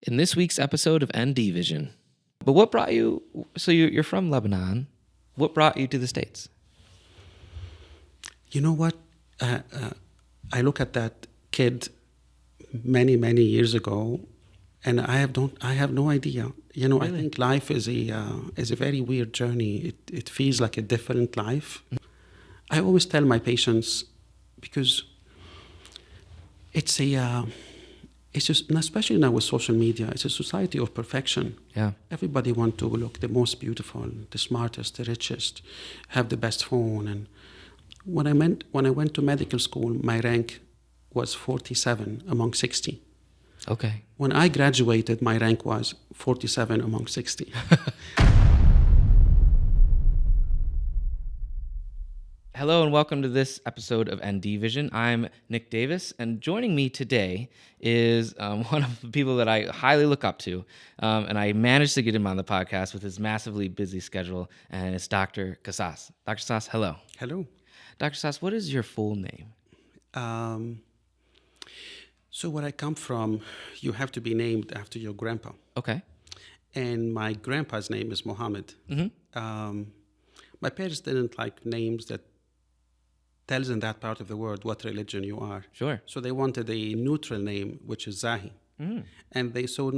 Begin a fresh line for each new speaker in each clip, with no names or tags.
in this week's episode of NDVision. But what brought you, so you're from Lebanon, what brought you to the States?
You know what? I look at that kid many, many years ago, and I have no idea. You know,
Really?
I think life is a very weird journey. It feels like a different life. I always tell my patients, because it's just, and especially now with social media, it's a society of perfection.
Yeah.
Everybody wants to look the most beautiful, the smartest, the richest, have the best phone. And when I went to medical school, my rank was 47 among 60.
Okay.
When I graduated, my rank was 47 among 60.
Hello and welcome to this episode of NDVision. I'm Nick Davis, and joining me today is one of the people that I highly look up to, and I managed to get him on the podcast with his massively busy schedule, and it's Dr. Kassas. Dr. Kassas, hello.
Hello.
Dr. Kassas, what is your full name?
So where I come from, you have to be named after your grandpa.
Okay.
And my grandpa's name is Mohammed.
Mm-hmm.
My parents didn't like names that tells in that part of the world what religion you are.
Sure.
So they wanted a neutral name, which is Zahi.
Mm.
And so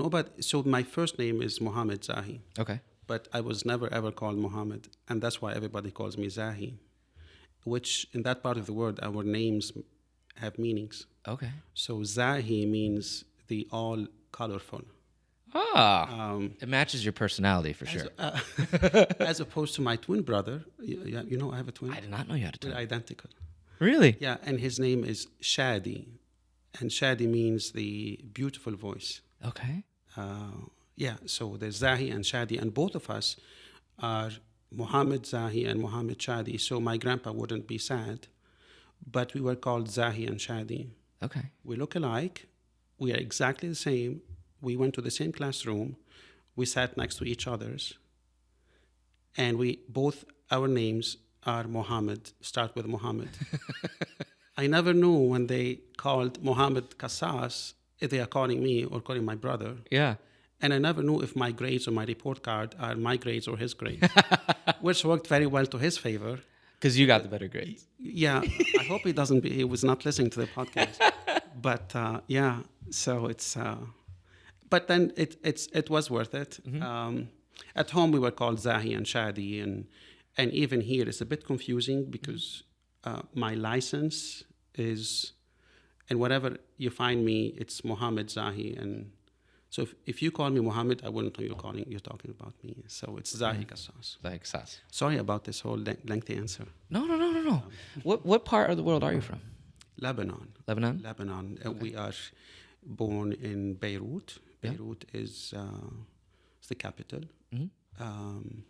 my first name is Mohammed Zahi.
Okay.
But I was never ever called Mohammed, and that's why everybody calls me Zahi, which in that part of the world, our names have meanings.
Okay.
So Zahi means the all colorful.
It matches your personality for sure.
As opposed to my twin brother, you know I have a twin.
I did not know you had a twin.
We're identical.
Really?
Yeah, and his name is Shadi, and Shadi means the beautiful voice.
Okay.
So there's Zahi and Shadi, and both of us are Mohammed Zahi and Mohammed Shadi, so my grandpa wouldn't be sad, but we were called Zahi and Shadi.
Okay.
We look alike, we are exactly the same, we went to the same classroom, we sat next to each other's, and our names are Mohammed, start with Mohammed. I never knew when they called Mohammed Kassas if they are calling me or calling my brother.
Yeah.
And I never knew if my grades on my report card are my grades or his grades, which worked very well to his favor.
Because you got the better grades.
Yeah, I hope he was not listening to the podcast. But so it's, but then it was worth it.
Mm-hmm.
At home we were called Zahi and Shadi, and even here it's a bit confusing because my license is, and wherever you find me, it's Mohammed Zahi, and so if you call me Mohammed, I wouldn't know you're talking about me. So it's Zahi Kassas.
Zahi Kassas.
Sorry about this whole lengthy answer.
No. What part of the world are you from?
Lebanon.
Lebanon? Okay.
We are born in Beirut.
Yeah.
Beirut is it's the capital.
Mm-hmm.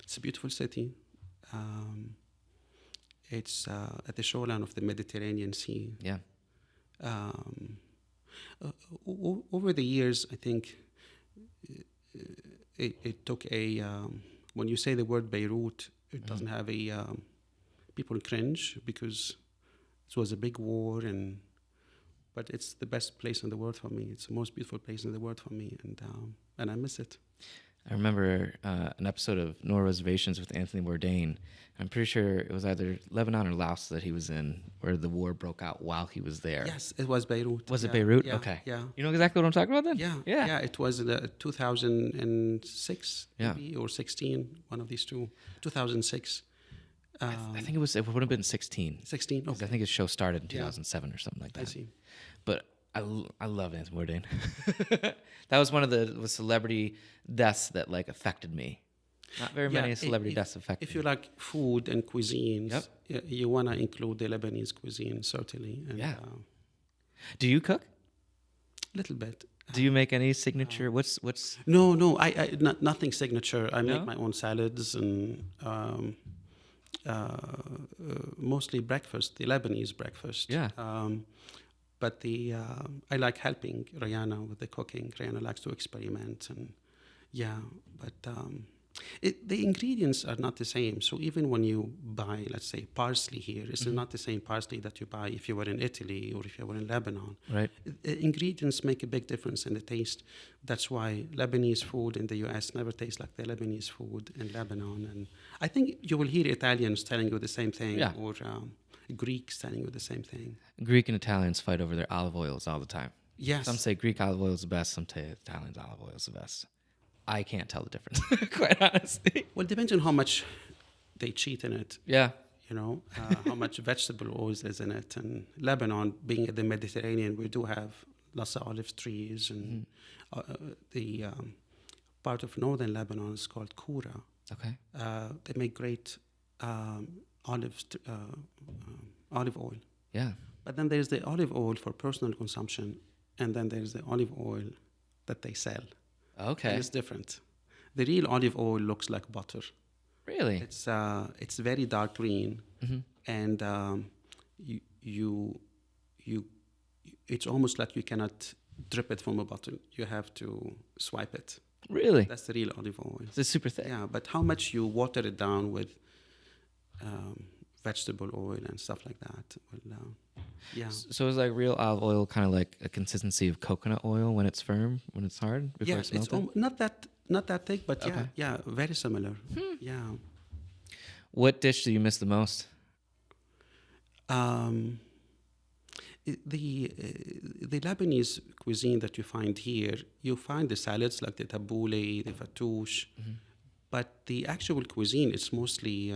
It's a beautiful city. It's at the shoreline of the Mediterranean Sea.
Yeah.
Over the years, I think it took when you say the word Beirut, it doesn't have people cringe because it was a big war, but it's the best place in the world for me. It's the most beautiful place in the world for me, and I miss it.
I remember an episode of No Reservations with Anthony Bourdain. I'm pretty sure it was either Lebanon or Laos that he was in, where the war broke out while he was there.
Yes, it was Beirut.
Was it Beirut?
Yeah,
okay.
Yeah.
You know exactly what I'm talking about then?
Yeah. It was 2006 maybe, or 16, one of these two. 2006.
I think it would have been 16.
16, okay.
I think his show started in 2007 or something like that.
I see.
But I love Anthony Bourdain. That was one of the celebrity deaths that affected me. Not very many celebrity deaths affect me.
If you like food and cuisines, you want to include the Lebanese cuisine, certainly. And,
Do you cook?
Little bit.
Do you make any signature? What's?
No. I nothing signature. I make my own salads and mostly breakfast, the Lebanese breakfast.
Yeah.
But I like helping Rihanna with the cooking. Rihanna likes to experiment, and but The ingredients are not the same. So even when you buy, let's say, parsley here, it's not the same parsley that you buy if you were in Italy or if you were in Lebanon.
Right.
The ingredients make a big difference in the taste. That's why Lebanese food in the U.S. never tastes like the Lebanese food in Lebanon. And I think you will hear Italians telling you the same thing,
Yeah.
or Greeks telling you the same thing.
Greek and Italians fight over their olive oils all the time.
Yes.
Some say Greek olive oil is the best. Some say Italian olive oil is the best. I can't tell the difference, quite honestly.
Well, it depends on how much they cheat in it.
Yeah.
How much vegetable oils is in it. And Lebanon, being in the Mediterranean, we do have lots of olive trees. And the part of northern Lebanon is called Kura.
Okay.
They make great olive oil.
Yeah.
But then there's the olive oil for personal consumption, and then there's the olive oil that they sell.
Okay.
And it's different. The real olive oil looks like butter.
Really?
It's very dark green, and you it's almost like you cannot drip it from a bottle. You have to swipe it.
Really?
That's the real olive oil.
It's super thick.
Yeah, but how much you water it down with vegetable oil and stuff like that? Well, yeah.
So is like real olive oil kind of like a consistency of coconut oil when it's firm, when it's hard, before
Yeah,
it's
it's
melted?
not that thick, but
Okay.
yeah, very similar. Yeah.
What dish do you miss the most?
The Lebanese cuisine that you find here, you find the salads like the tabbouleh, the fattoush, but the actual cuisine is mostly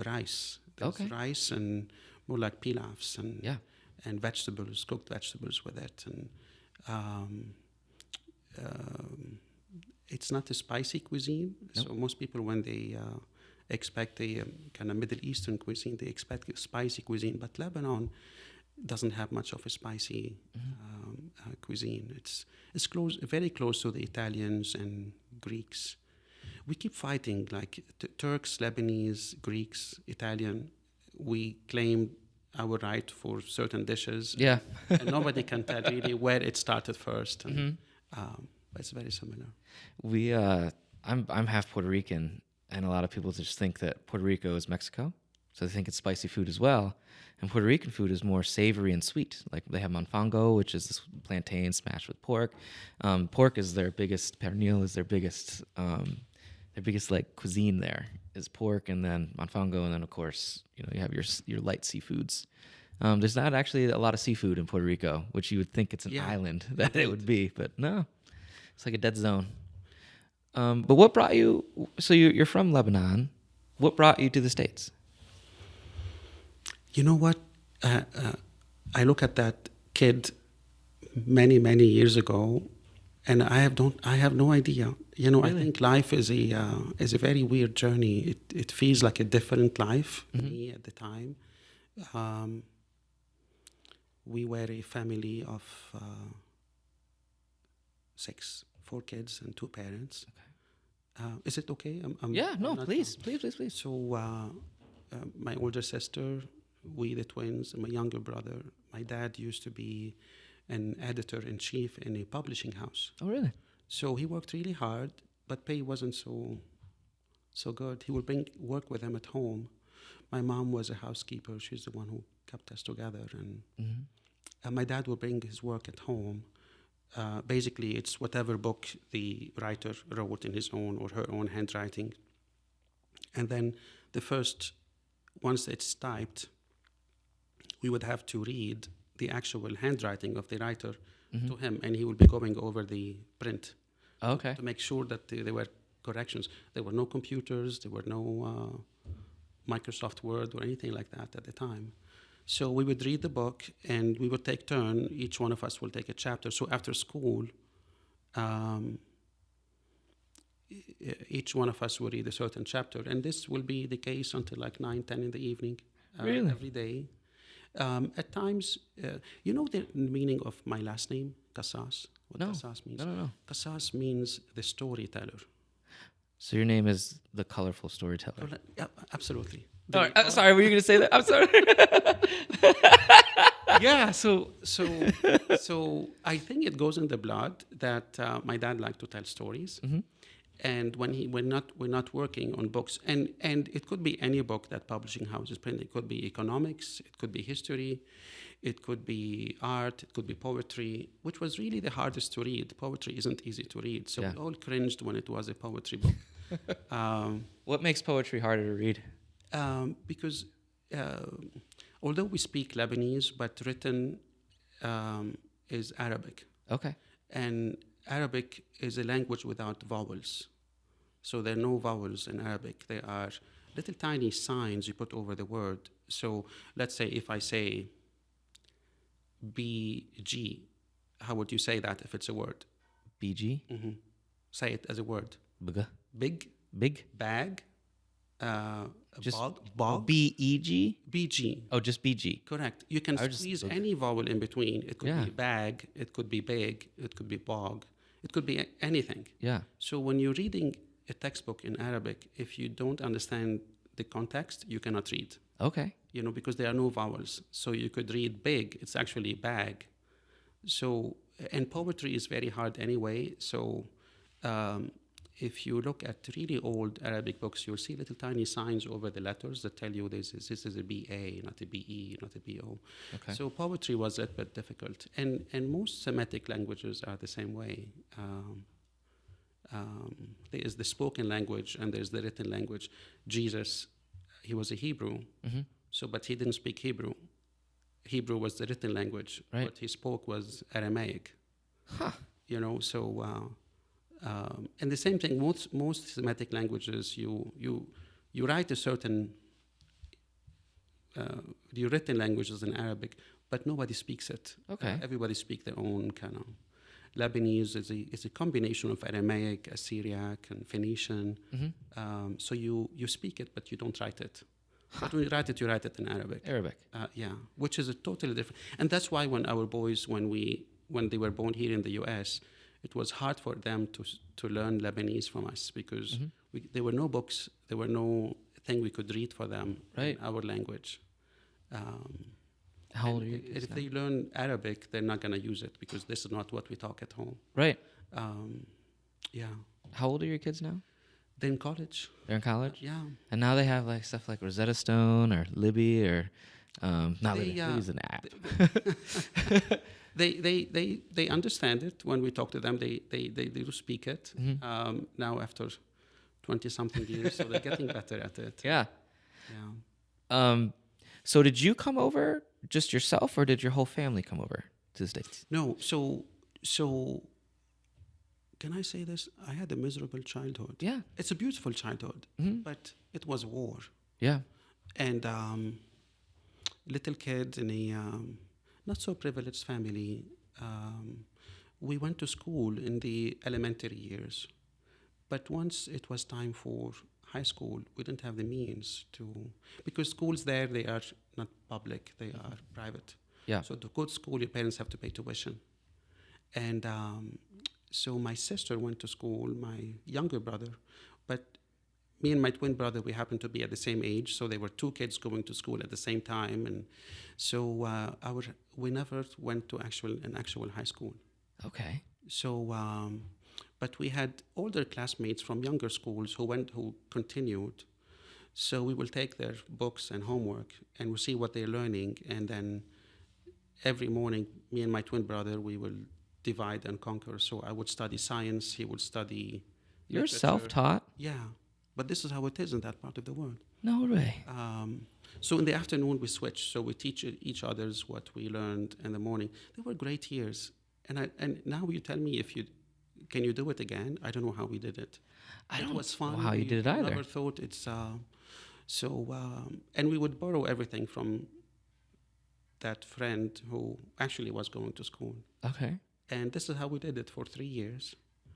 rice. There's
Okay.
rice and more like pilafs and
Yeah.
and vegetables, cooked vegetables with it, and it's not a spicy cuisine.
Nope.
So most people, when they expect a kind of Middle Eastern cuisine, they expect a spicy cuisine. But Lebanon doesn't have much of a spicy cuisine. It's very close to the Italians and Greeks. We keep fighting, like Turks, Lebanese, Greeks, Italian. We claim our right for certain dishes.
Yeah.
And nobody can tell really where it started first. And, but it's very similar.
I'm half Puerto Rican, and a lot of people just think that Puerto Rico is Mexico, so they think it's spicy food as well. And Puerto Rican food is more savory and sweet. Like they have manfango, which is this plantain smashed with pork. Pork is their biggest. Pernil is their biggest like cuisine there is pork, and then manfango, and then of course you have your light seafoods. There's not actually a lot of seafood in Puerto Rico, which you would think it's an island that it would be, but no, it's like a dead zone. But what brought you? So you're from Lebanon. What brought you to the States?
You know what? I look at that kid many, many years ago, and I have no idea. Really? I think life is a very weird journey. It feels like a different life to me at the time. We were a family of 4 kids and 2 parents. Okay. Is it okay?
Please.
So my older sister, we the twins, and my younger brother. My dad used to be an editor-in-chief in a publishing house.
Oh, really?
So he worked really hard, but pay wasn't so good. He would bring work with him at home. My mom was a housekeeper. She's the one who kept us together. And my dad would bring his work at home. Basically, it's whatever book the writer wrote in his own or her own handwriting. And then once it's typed, we would have to read the actual handwriting of the writer to him, and he would be going over the print to make sure that there were corrections. There were no computers, there were no Microsoft Word or anything like that at the time. So we would read the book, and we would take turn. Each one of us will take a chapter. So after school, each one of us will read a certain chapter, and this will be the case until like 9, 10 in the evening,
Really?
every day. At times, you know the meaning of my last name, Kassas? What
No.
Kassas means?
No.
Kassas means the storyteller.
So your name is the colorful storyteller.
Yeah, absolutely.
Sorry, were you going to say that? I'm sorry.
Yeah, so I think it goes in the blood that my dad liked to tell stories. And when we're not working on books, and it could be any book that publishing houses print. It could be economics, it could be history, it could be art, it could be poetry, which was really the hardest to read. Poetry isn't easy to read, so
Yeah.
we all cringed when it was a poetry book.
What makes poetry harder to read?
Because although we speak Lebanese, but written is Arabic.
Okay.
And Arabic is a language without vowels. So there are no vowels in Arabic. There are little tiny signs you put over the word. So let's say if I say BG, how would you say that if it's a word?
BG?
Say it as a word.
Bg?
Big,
Big?
bag,
Just
bog,
BEG?
BG.
Oh, just BG.
Correct. You can
I just-
squeeze any vowel in between. It could
Yeah.
be bag, it could be big, it could be bog, it could be anything.
Yeah.
So when you're reading a textbook in Arabic, if you don't understand the context, you cannot read.
Okay.
Because there are no vowels. So you could read big, it's actually bag. So, and poetry is very hard anyway. So if you look at really old Arabic books, you'll see little tiny signs over the letters that tell you this is a BA, not a BE, not a BO.
Okay.
So poetry was a bit difficult. And most Semitic languages are the same way. There is the spoken language and there's the written language. Jesus, he was a Hebrew, but he didn't speak Hebrew. Hebrew was the written language.
Right.
What he spoke was Aramaic.
Huh.
And the same thing, most Semitic languages, you write a certain, the written languages in Arabic, but nobody speaks it.
Okay.
Everybody speaks their own kind of. Lebanese is a combination of Aramaic, Assyriac, and Phoenician. So you speak it, but you don't write it. But when you write it in Arabic.
Arabic.
Yeah, which is a totally different. And that's why when our boys, when they were born here in the U.S., it was hard for them to learn Lebanese from us because there were no books, there were no thing we could read for them
Right.
in our language.
How old are you?
If they learn Arabic, they're not going to use it because this is not what we talk at home.
Right.
Yeah.
How old are your kids now?
They're in college.
They're in college?
Yeah.
And now they have like stuff like Rosetta Stone or Libby or not
They,
Libby. Libby's an app.
They understand it when we talk to them. They do speak it now after 20-something years, so they're getting better at it.
Yeah.
Yeah.
So did you come over just yourself or did your whole family come over to the States?
No, so can I say this? I had a miserable childhood.
Yeah.
It's a beautiful childhood, but it was war.
Yeah.
And little kid in a not so privileged family. We went to school in the elementary years, but once it was time for high school, we didn't have the means to, because schools there, they are not public, they are private.
Yeah.
So to go to school, your parents have to pay tuition. And so my sister went to school, my younger brother, but me and my twin brother, we happened to be at the same age, so there were two kids going to school at the same time, and so we never went to an actual high school.
Okay.
So, but we had older classmates from younger schools who continued. So we will take their books and homework, and we'll see what they're learning, and then every morning, me and my twin brother, we will divide and conquer. So I would study science, he would study.
You're
literature.
self-taught?
Yeah. But this is how it is in that part of the world.
No way.
So in the afternoon we switch. So we teach each others what we learned in the morning. They were great years. And now you tell me can you do it again? I don't know how we did it.
I don't
It was fun.
know how you did it either.
I never thought it's and we would borrow everything from that friend who actually was going to school.
Okay.
And this is how we did it for 3 years.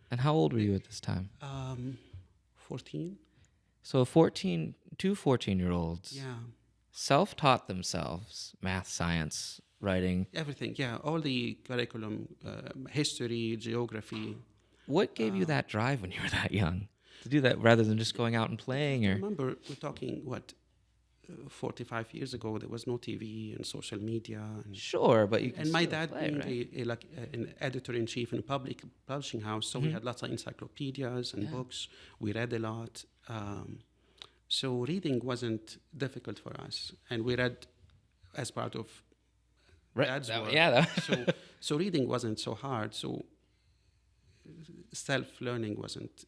And how old were you at this time?
14.
So two 14-year-olds
Yeah.
self-taught themselves math, science, writing.
Everything, yeah. All the curriculum, history, geography.
What gave you that drive when you were that young to do that rather than just going out and playing? Or
Remember, we're talking, 45 years ago, there was no TV and social media.
Sure, but you can
And my
still
dad
play,
being
right?
an editor-in-chief in a public publishing house, so we had lots of encyclopedias and books. We read a lot. So reading wasn't difficult for us. And we read as part of
Right.
dad's work. So reading wasn't so hard. So self-learning wasn't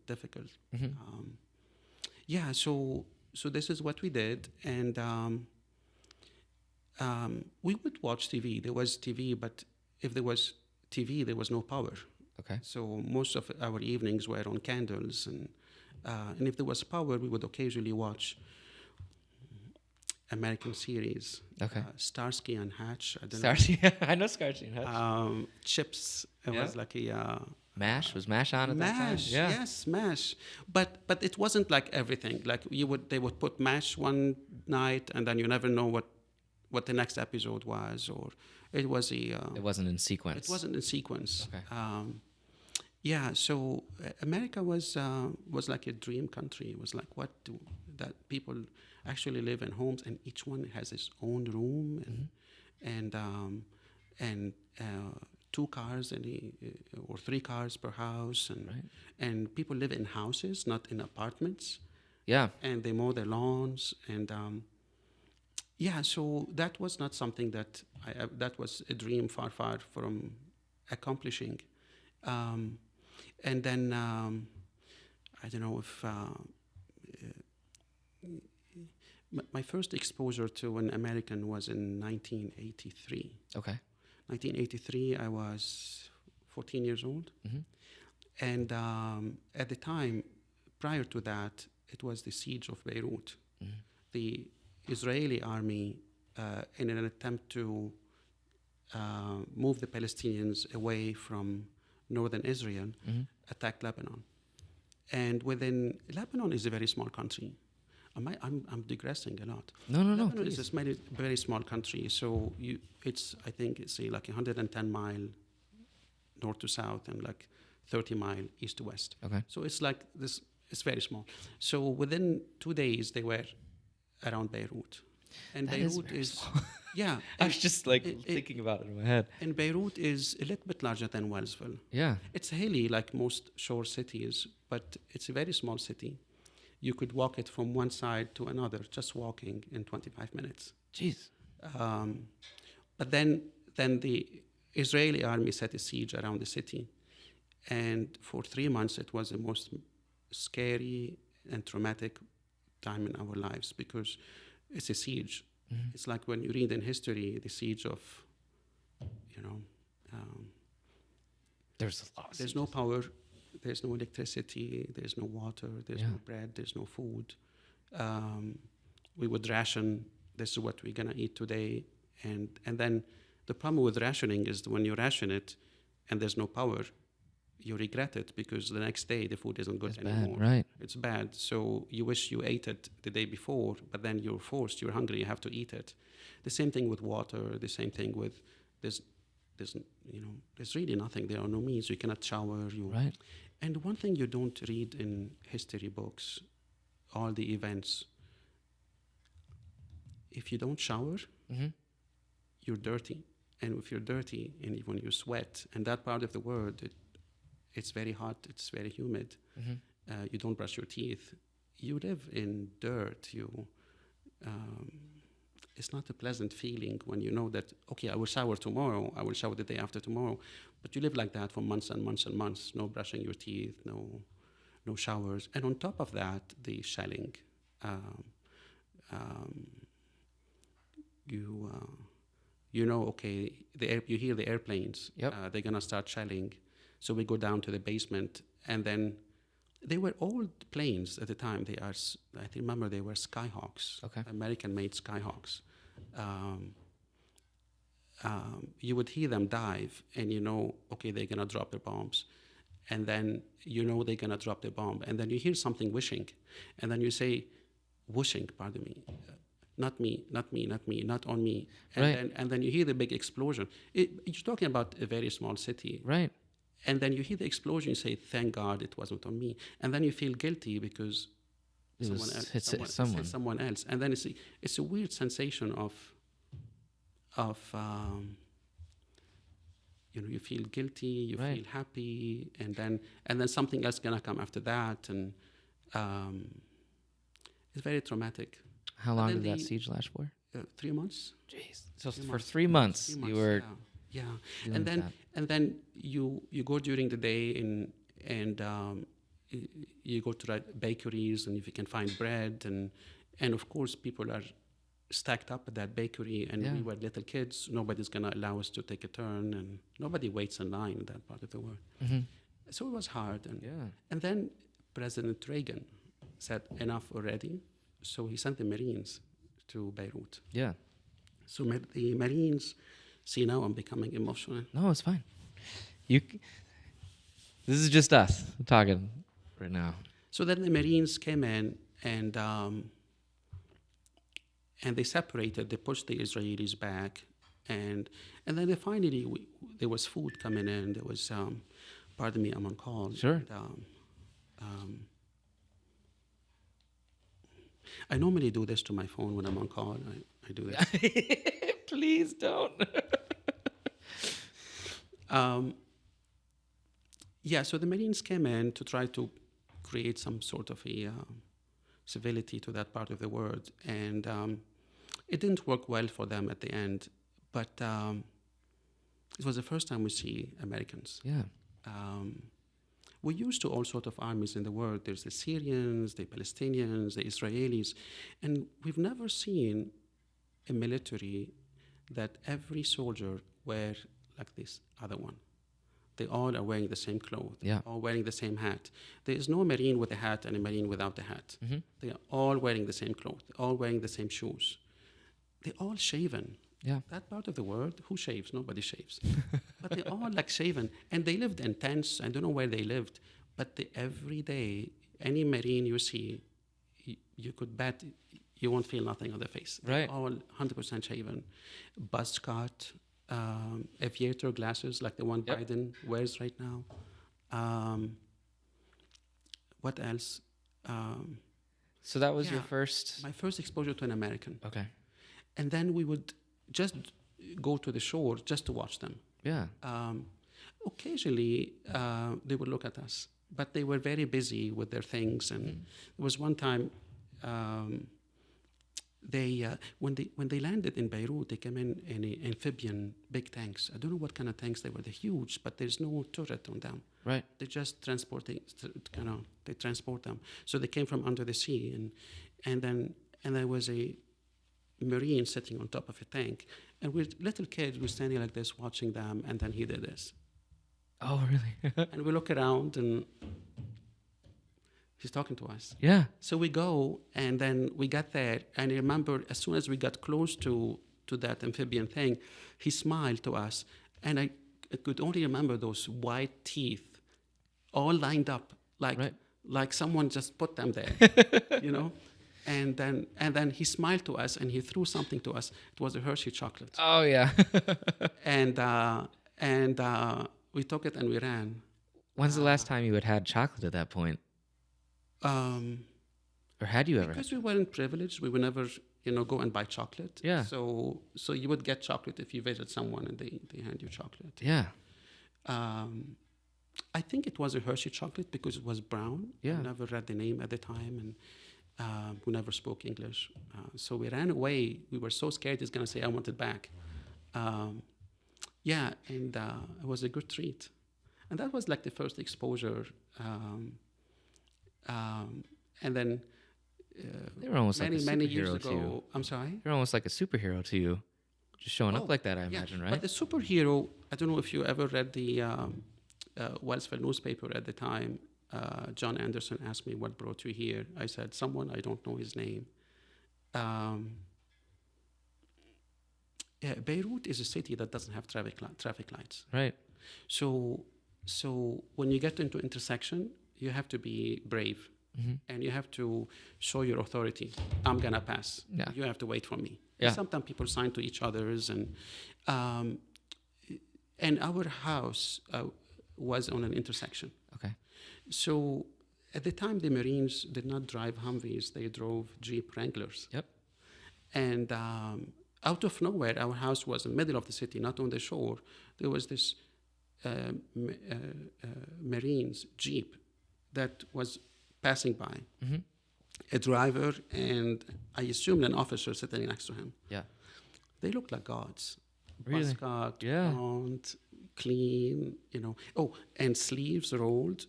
difficult. So this is what we did, and we would watch TV. There was TV, but if there was TV, there was no power.
Okay.
So most of our evenings were on candles, and if there was power, we would occasionally watch American series.
Okay.
Starsky and Hatch. I don't
Starsky. I know Starsky and Hutch.
know. Chips. It
Yeah.
was like a
MASH was MASH on at that time.
MASH.
Yeah.
Yes, MASH. But they wasn't like everything. Like they would put MASH one night, and then you never know what the next episode was, or it was
It wasn't in sequence.
it wasn't in sequence.
Okay.
So America was like a dream country. It was like that people actually live in homes, and each one has its own room, and 2 cars or 3 cars per house, and people live in houses, not in apartments,
Yeah.
and they mow their lawns, and so that was not something that that was a dream far from accomplishing. And then I don't know if my first exposure to an American was in 1983.
Okay.
1983, I was 14 years old. And at the time, prior to that, it was the siege of Beirut. The Israeli army, in an attempt to move the Palestinians away from northern Israel, attacked Lebanon. And Lebanon is a very small country. I'm digressing a lot.
No,
Lebanon
please.
is a very small country, so I think it's like 110 mile north to south and like 30 mile east to west.
Okay.
So it's like this. It's very small. So within 2 days, they were around Beirut, and
That
Beirut
very
is
small.
yeah.
I was just thinking about it in my head.
And Beirut is a little bit larger than Wellsville.
Yeah.
It's hilly like most shore cities, but it's a very small city. You could walk it from one side to another, just walking in 25 minutes.
Jeez.
But then the Israeli army set a siege around the city. And for 3 months, it was the most scary and traumatic time in our lives because it's a siege. It's like when you read in history, the siege of,
There's a lot.
there's no power, there's no electricity, there's no water, there's no bread, there's no food. We would ration, this is what we're going to eat today. And then the problem with rationing is when you ration it and there's no power, you regret it because the next day the food isn't good anymore.
Bad, right?
It's bad. So you wish you ate it the day before, but then you're forced, you're hungry, you have to eat it. The same thing with water, the same thing with there's really nothing. There are no means. You cannot shower.
Right.
And one thing you don't read in history books, all the events, if you don't shower, you're dirty. And if you're dirty and when you sweat, and that part of the world, it's very hot, it's very humid, you don't brush your teeth, you live in dirt, it's not a pleasant feeling when you know that, okay, I will shower tomorrow, I will shower the day after tomorrow, but you live like that for months and months and months, no brushing your teeth, no showers. And on top of that, the shelling. Okay, you hear the airplanes, they're going to start shelling. So we go down to the basement, and then they were old planes at the time. I remember they were Skyhawks, American-made Skyhawks. You would hear them dive, and okay, they're going to drop their bombs. And then they're going to drop the bomb. And then you hear something whooshing, and then you say, whooshing, pardon me. Not me, not me, not me, not on me. And then you hear the big explosion. You're talking about a very small city.
Right.
And then you hear the explosion, you say, thank God it wasn't on me. And then you feel guilty because
It
someone
was
else,
hit
someone,
someone.
someone else, and then it's a weird sensation of you feel guilty, you
Right.
feel happy, and then something else gonna come after that, and um, it's very traumatic.
How
But
long
then
did that siege last for?
3 months.
Jeez. So
3
for
months.
3 months,
3
you
months.
were
Yeah.
dealing
And
with
then
that.
you go during the day and you go to bakeries, and if you can find bread, and of course people are stacked up at that bakery, and
Yeah.
we were little kids. Nobody's gonna allow us to take a turn, and nobody waits in line in that part of the world.
Mm-hmm.
So it was hard,
Yeah.
and then President Reagan said enough already, so he sent the Marines to Beirut.
Yeah.
So the Marines, see, now I'm becoming emotional.
No, it's fine. This is just us talking right now.
So then the Marines came in, and they separated. They pushed the Israelis back, and then they finally there was food coming in. There was, pardon me, I'm on call.
Sure.
And, I normally do this to my phone when I'm on call. I do this.
Please don't.
Yeah, so the Marines came in to try to create some sort of a civility to that part of the world, and it didn't work well for them at the end. But it was the first time we see Americans.
Yeah.
We're used to all sorts of armies in the world. There's the Syrians, the Palestinians, the Israelis, and we've never seen a military that every soldier wear like this other one. They all are wearing the same clothes,
Yeah.
all wearing the same hat. There is no Marine with a hat and a Marine without a hat.
Mm-hmm.
They are all wearing the same clothes, all wearing the same shoes. They're all shaven.
Yeah.
That part of the world, who shaves? Nobody shaves. But they're all like shaven. And they lived in tents. I don't know where they lived. But every day, any Marine you see, you could bet you won't feel nothing on their face.
Right.
They're all 100% shaven. Buzz cut, aviator glasses like the one
Yep.
Biden wears right now. What else?
So that was your
Yeah.
first.
My first exposure to an American.
Okay.
And then we would just go to the shore just to watch them.
Yeah.
Occasionally, they would look at us, but they were very busy with their things. And there was one time, when they landed in Beirut, they came in amphibian big tanks. I don't know what kind of tanks they were. They're huge, but there's no turret on them.
Right.
They just transport them. So they came from under the sea, and there was a Marine sitting on top of a tank, and we're little kids. We're standing like this, watching them, and then he did this,
Oh, really?
and we look around, and he's talking to us.
Yeah.
So we go, and then we got there, and I remember as soon as we got close to that amphibian thing, he smiled to us, and I could only remember those white teeth, all lined up, like someone just put them there, you know. And then he smiled to us, and he threw something to us. It was a Hershey chocolate,
Oh, yeah.
and we took it and we ran.
When's the last time you had chocolate at that point? Or had you ever?
Because we weren't privileged, we would never, go and buy chocolate.
Yeah.
So you would get chocolate if you visit someone and they hand you chocolate.
Yeah.
I think it was a Hershey chocolate because it was brown.
Yeah.
I never read the name at the time, and we never spoke English. So we ran away. We were so scared he's going to say, I want it back. And it was a good treat. And that was like the first exposure. And then
They were almost
many
like a
years
superhero to
ago,
you.
I'm sorry?
You're almost like a superhero to you. Just showing up like that, I imagine, right?
But the superhero, I don't know if you ever read the Wellsville newspaper at the time. John Anderson asked me, what brought you here? I said, someone, I don't know his name. Beirut is a city that doesn't have traffic lights.
Right.
So when you get into intersection, you have to be brave.
Mm-hmm.
And you have to show your authority. I'm going to pass.
Yeah.
You have to wait for me.
Yeah.
Sometimes people sign to each others. And our house was on an intersection.
Okay.
So At the time, the Marines did not drive Humvees; they drove Jeep Wranglers.
Yep.
And out of nowhere, our house was in the middle of the city, not on the shore. There was this Marines Jeep that was passing by.
Mm-hmm.
A driver and I assumed an officer sitting next to him.
Yeah.
They looked like gods.
Really?
Buzz cut,
Yeah.
blonde, clean, Oh, and sleeves rolled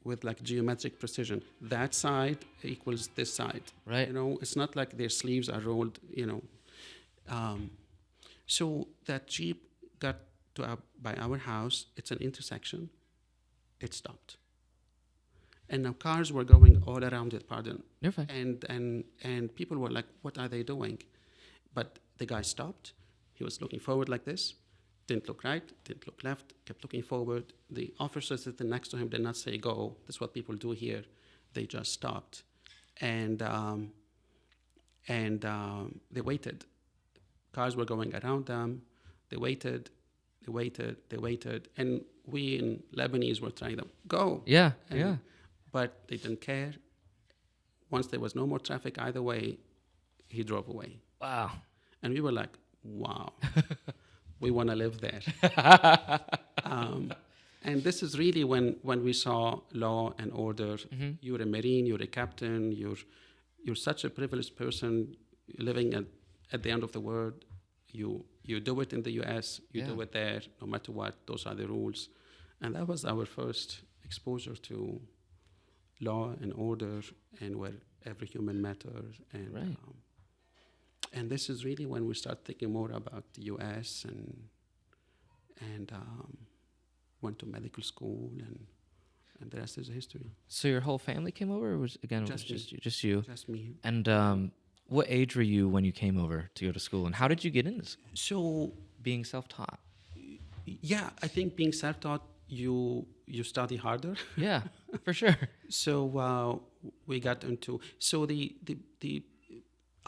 with like geometric precision. That side equals this side.
Right.
It's not like their sleeves are rolled, So that Jeep got to by our house. It's an intersection. It stopped. And now cars were going all around it, pardon.
You're fine.
And people were like, what are they doing? But the guy stopped. He was looking forward like this. Didn't look right, didn't look left, kept looking forward. The officer sitting next to him did not say go. That's what people do here. They just stopped. And they waited. Cars were going around them. They waited. And we in Lebanese were trying to go.
Yeah.
And
Yeah.
But they didn't care. Once there was no more traffic either way, he drove away.
Wow.
And we were like, wow, we want to live there. And this is really when we saw law and order.
Mm-hmm.
You're a Marine, you're a captain, you're such a privileged person living at the end of the world. You do it in the US, you do it there, no matter what. Those are the rules. And that was our first exposure to law and order and where every human matters. And
Right.
And this is really when we start thinking more about the US and went to medical school and the rest is history.
So your whole family came over, or was
Just
just you? Just you.
Just me.
And what age were you when you came over to go to school, and how did you get into school?
So
Being self-taught.
yeah, I think being self-taught, you study harder.
Yeah, for sure.
So we got into the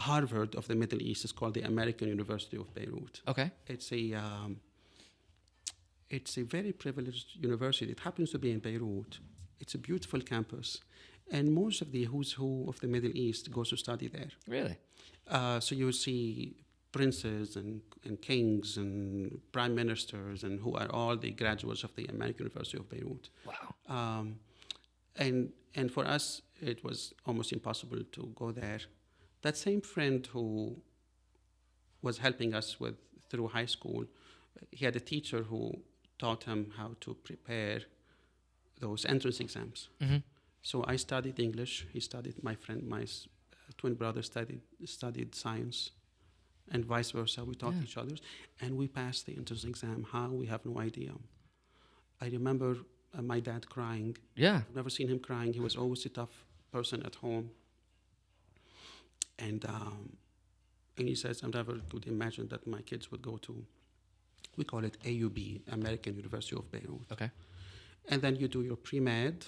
Harvard of the Middle East is called the American University of Beirut.
Okay.
It's a very privileged university. It happens to be in Beirut. It's a beautiful campus, and most of the who's who of the Middle East goes to study there.
Really?
So you will see princes and kings and prime ministers, and who are all the graduates of the American University of Beirut.
Wow.
And for us, it was almost impossible to go there. That same friend who was helping us through high school, he had a teacher who taught him how to prepare those entrance exams.
Mm-hmm.
So I studied English. He studied, my twin brother studied science, and vice versa. We taught each other, and we passed the entrance exam. How? We have no idea. I remember my dad crying.
Yeah.
I've never seen him crying. He was always a tough person at home. And he says, I never could imagine that my kids would go to, we call it AUB, American University of Beirut.
Okay.
And then you do your pre-med,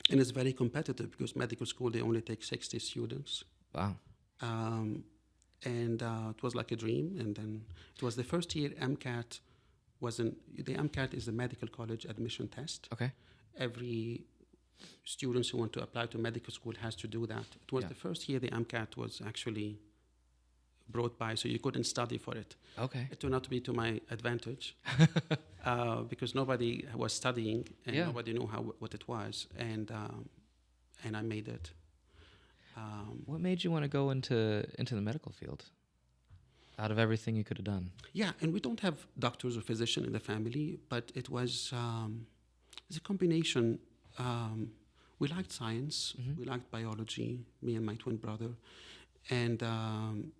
and it's very competitive because medical school, they only take 60 students.
Wow.
And it was like a dream. And then it was the first year MCAT the MCAT is the medical college admission test.
Okay.
Every students who want to apply to medical school has to do that. It was the first year the MCAT was actually brought by, so you couldn't study for it.
Okay.
It turned out to be to my advantage because nobody was studying and nobody knew what it was, and I made it.
What made you want to go into the medical field? Out of everything you could have done.
Yeah, and we don't have doctors or physicians in the family, but it was it's a combination. We liked science, we liked biology, me and my twin brother, and the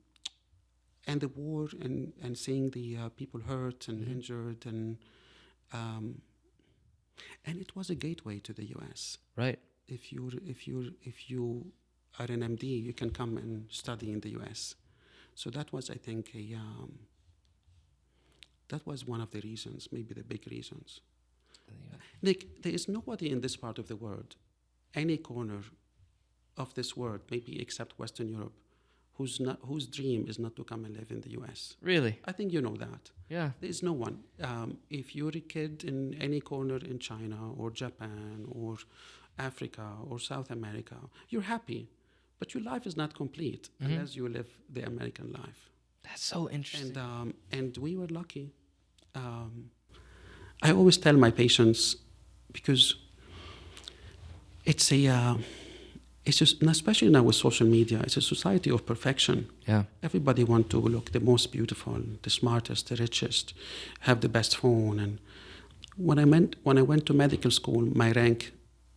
war and seeing the people hurt and injured, and it was a gateway to the U.S.
Right.
If you are an MD, you can come and study in the U.S. So that was, I think, that was one of the reasons, maybe the big reasons. Nick, there is nobody in this part of the world, any corner of this world, maybe except Western Europe, whose dream is not to come and live in the U.S.
Really?
I think you know that.
Yeah.
There is no one. If you're a kid in any corner in China or Japan or Africa or South America, you're happy, but your life is not complete unless you live the American life.
That's so interesting.
And we were lucky. I always tell my patients, because it's just, and especially now with social media, it's a society of perfection.
Yeah.
Everybody wants to look the most beautiful, the smartest, the richest, have the best phone. And when I went to medical school, my rank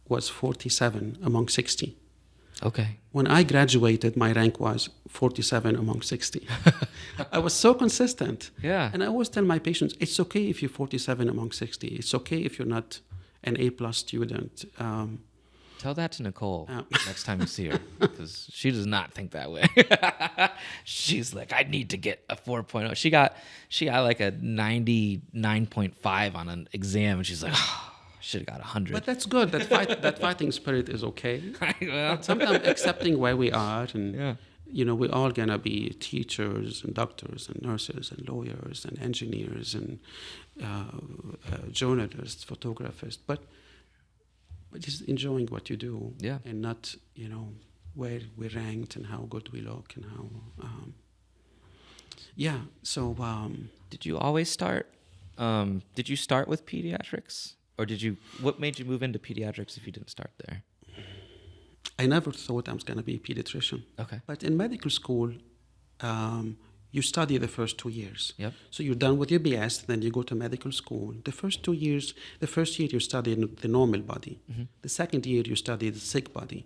was 47 among 60.
Okay.
When I graduated, my rank was 47 among 60. I was so consistent.
Yeah.
And I always tell my patients, it's okay if you're 47 among 60. It's okay if you're not an A+ student.
Tell that to Nicole next time you see her, because she does not think that way. She's like, I need to get a 4.0. She got like a 99.5 on an exam, and she's like, oh, should have got 100.
But that's good. That fighting spirit is okay.
Well,
But sometimes accepting where we are, and
yeah.
we're all gonna be teachers and doctors and nurses and lawyers and engineers and journalists, photographers, but just enjoying what you do,
Yeah.
and not where we're ranked and how good we look and how. So
Did you always start? Did you start with pediatrics, or what made you move into pediatrics if you didn't start there?
I never thought I was going to be a pediatrician.
Okay.
But in medical school, you study the first 2 years.
Yep.
So you're done with your BS, then you go to medical school. The first 2 years, the first year you study the normal body.
Mm-hmm.
The second year you study the sick body.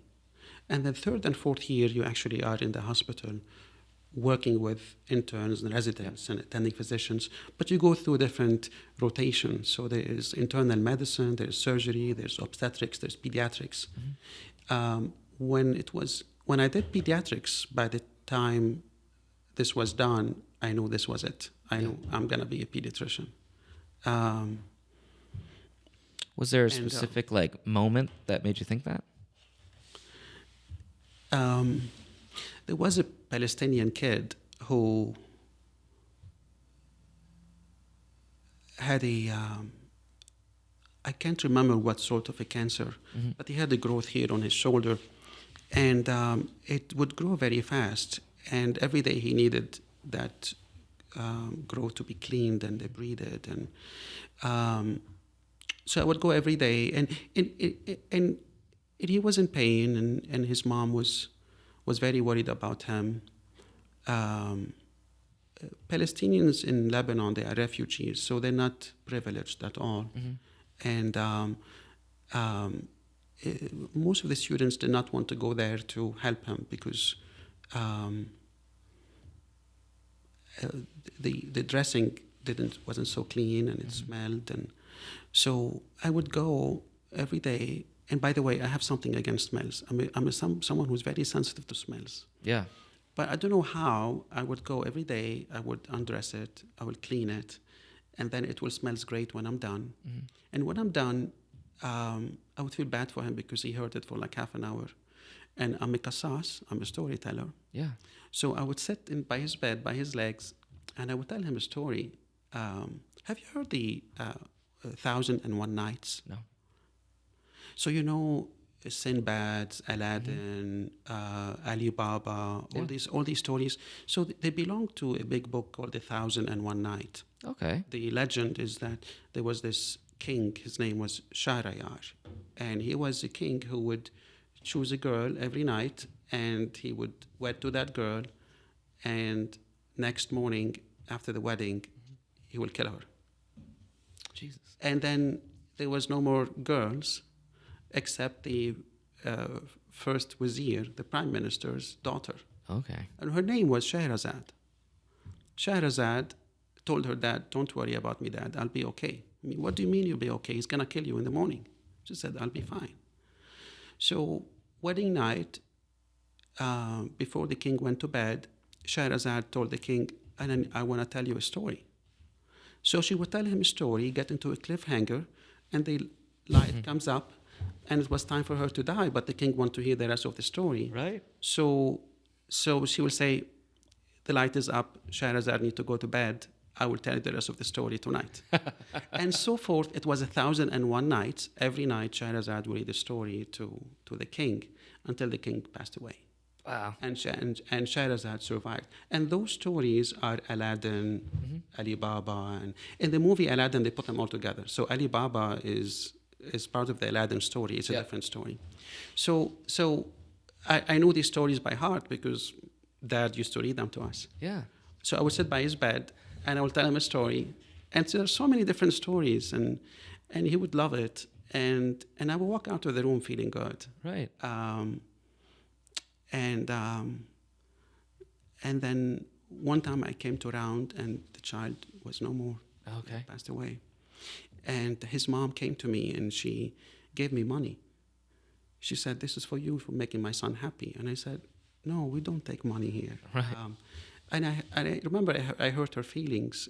And the third and fourth year you actually are in the hospital working with interns and residents and attending physicians. But you go through different rotations. So there is internal medicine, there's surgery, there's obstetrics, there's pediatrics.
Mm-hmm.
When I did pediatrics, by the time this was done, I knew this was it. I knew I'm going to be a pediatrician.
Was there a specific moment that made you think that?
There was a Palestinian kid who had I can't remember what sort of a cancer, but he had a growth here on his shoulder, and it would grow very fast. And every day he needed that growth to be cleaned and debrided, and so I would go every day, and he was in pain, and his mom was very worried about him. Palestinians in Lebanon, they are refugees, so they're not privileged at all. And most of the students did not want to go there to help him because the dressing wasn't so clean, and it smelled. And so I would go every day. And by the way, I have something against smells. I'm someone who's very sensitive to smells.
Yeah.
But I don't know how. I would go every day. I would undress it. I would clean it, and then it will smells great when I'm done. And when I'm done, I would feel bad for him because he heard it for like half an hour. And I'm a Kassas. I'm a storyteller.
Yeah.
So I would sit by his bed, by his legs, and I would tell him a story. Have you heard the 1001 Nights?
No.
So Sinbad, Aladdin, Ali Baba, all these stories. So they belong to a big book called The 1001 Night.
Okay.
The legend is that there was this king. His name was Shahrayar, and he was a king who would choose a girl every night, and he would wed to that girl, and next morning after the wedding, he will kill her.
Jesus.
And then there was no more girls, except the first wazir, the prime minister's daughter.
Okay.
And her name was Shahrazad. Shahrazad told her dad, "Don't worry about me, Dad. I'll be okay." I mean, what do you mean you'll be okay? He's going to kill you in the morning. She said, "I'll be fine." So wedding night, before the king went to bed, Shahrazad told the king, "I want to tell you a story." So she would tell him a story, get into a cliffhanger, and the light comes up, and it was time for her to die, but the king wanted to hear the rest of the story.
Right.
So she will say, "The light is up, Shahrazad need to go to bed. I will tell you the rest of the story tonight. And so forth. It was 1,001 nights. Every night, Shahrazad would read the story to the king until the king passed away.
Wow.
And Shahrazad survived. And those stories are Aladdin, Ali Baba, and in the movie Aladdin, they put them all together. So Ali Baba is part of the Aladdin story. It's a different story. So I know these stories by heart because Dad used to read them to us.
Yeah.
So I would sit by his bed and I would tell him a story. And so there are so many different stories, and he would love it. And I would walk out of the room feeling good.
Right.
And then one time I came to round and the child was no more.
Okay.
Passed away. And his mom came to me and she gave me money. She said, "This is for you for making my son happy." And I said, "No, we don't take money here."
Right.
And I remember I hurt her feelings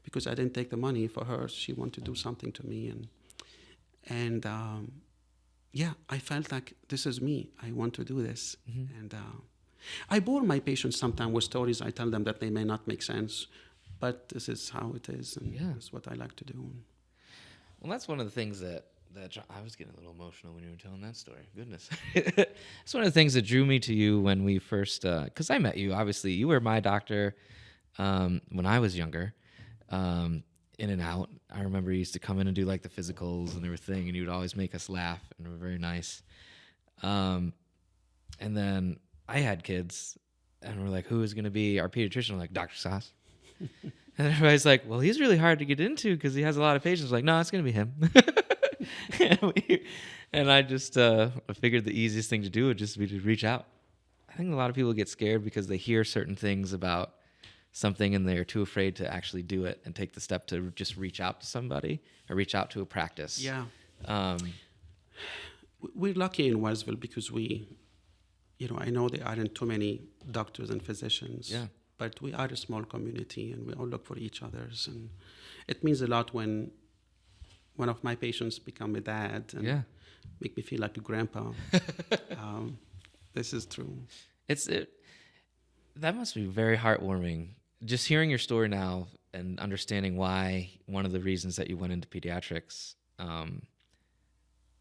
because I didn't take the money for her. She wanted to do something to me. And I felt like this is me. I want to do this. And I bore my patients sometimes with stories. I tell them that they may not make sense, but this is how it is, and this is what I like to do.
Well, that's one of the things that I was getting a little emotional when you were telling that story. Goodness. It's one of the things that drew me to you when we first, because I met you, obviously. You were my doctor when I was younger, in and out. I remember you used to come in and do like the physicals and everything, and you would always make us laugh, and were very nice. And then I had kids, and we're like, who is going to be our pediatrician? I'm like, Dr. Kassas. And everybody's like, well, he's really hard to get into because he has a lot of patients. Like, no, it's going to be him. And I just figured the easiest thing to do would just be to reach out. I think a lot of people get scared because they hear certain things about something and they're too afraid to actually do it and take the step to just reach out to somebody or reach out to a practice.
Yeah. We're lucky in Wellsville because I know there aren't too many doctors and physicians.
Yeah.
But we are a small community and we all look for each other's. And it means a lot when one of my patients become a dad and make me feel like a grandpa. This is true.
That must be very heartwarming. Just hearing your story now and understanding why one of the reasons that you went into pediatrics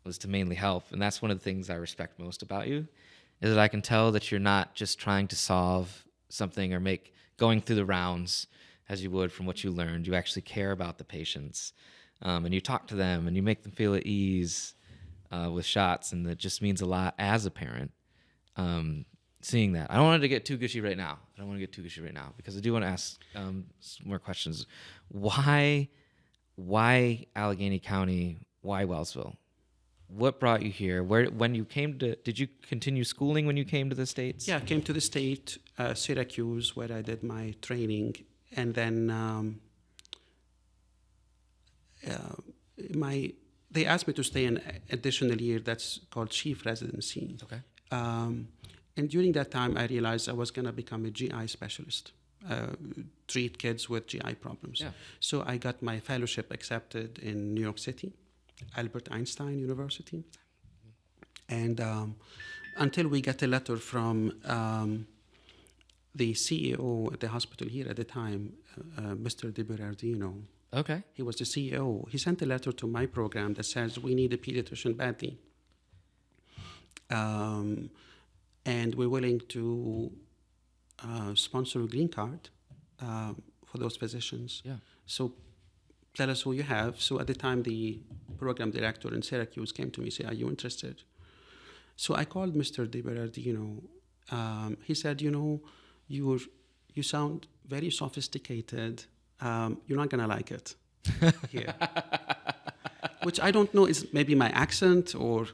was to mainly help. And that's one of the things I respect most about you, is that I can tell that you're not just trying to solve something or going through the rounds as you would from what you learned. You actually care about the patients, and you talk to them and you make them feel at ease with shots, and that just means a lot as a parent. Seeing that, I don't want to get too gushy right now. Because I do want to ask some more questions. Why Allegheny County? Why Wellsville? What brought you here? Did you continue schooling when you came to the States?
Yeah, I came to the state, Syracuse, where I did my training. And then they asked me to stay an additional year. That's called chief residency.
Okay.
And during that time, I realized I was going to become a GI specialist, treat kids with GI problems.
Yeah.
So I got my fellowship accepted in New York City, Albert Einstein University. And until we got a letter from the CEO at the hospital here at the time, Mr. De Berardino.
Okay.
He was the CEO. He sent a letter to my program that says, we need a pediatrician badly. And we're willing to sponsor a green card for those physicians. Yeah. So tell us who you have. So at the time, the program director in Syracuse came to me and said, are you interested? So I called Mr. De Berardino. He said, you sound very sophisticated. You're not going to like it here. Which I don't know is maybe my accent, or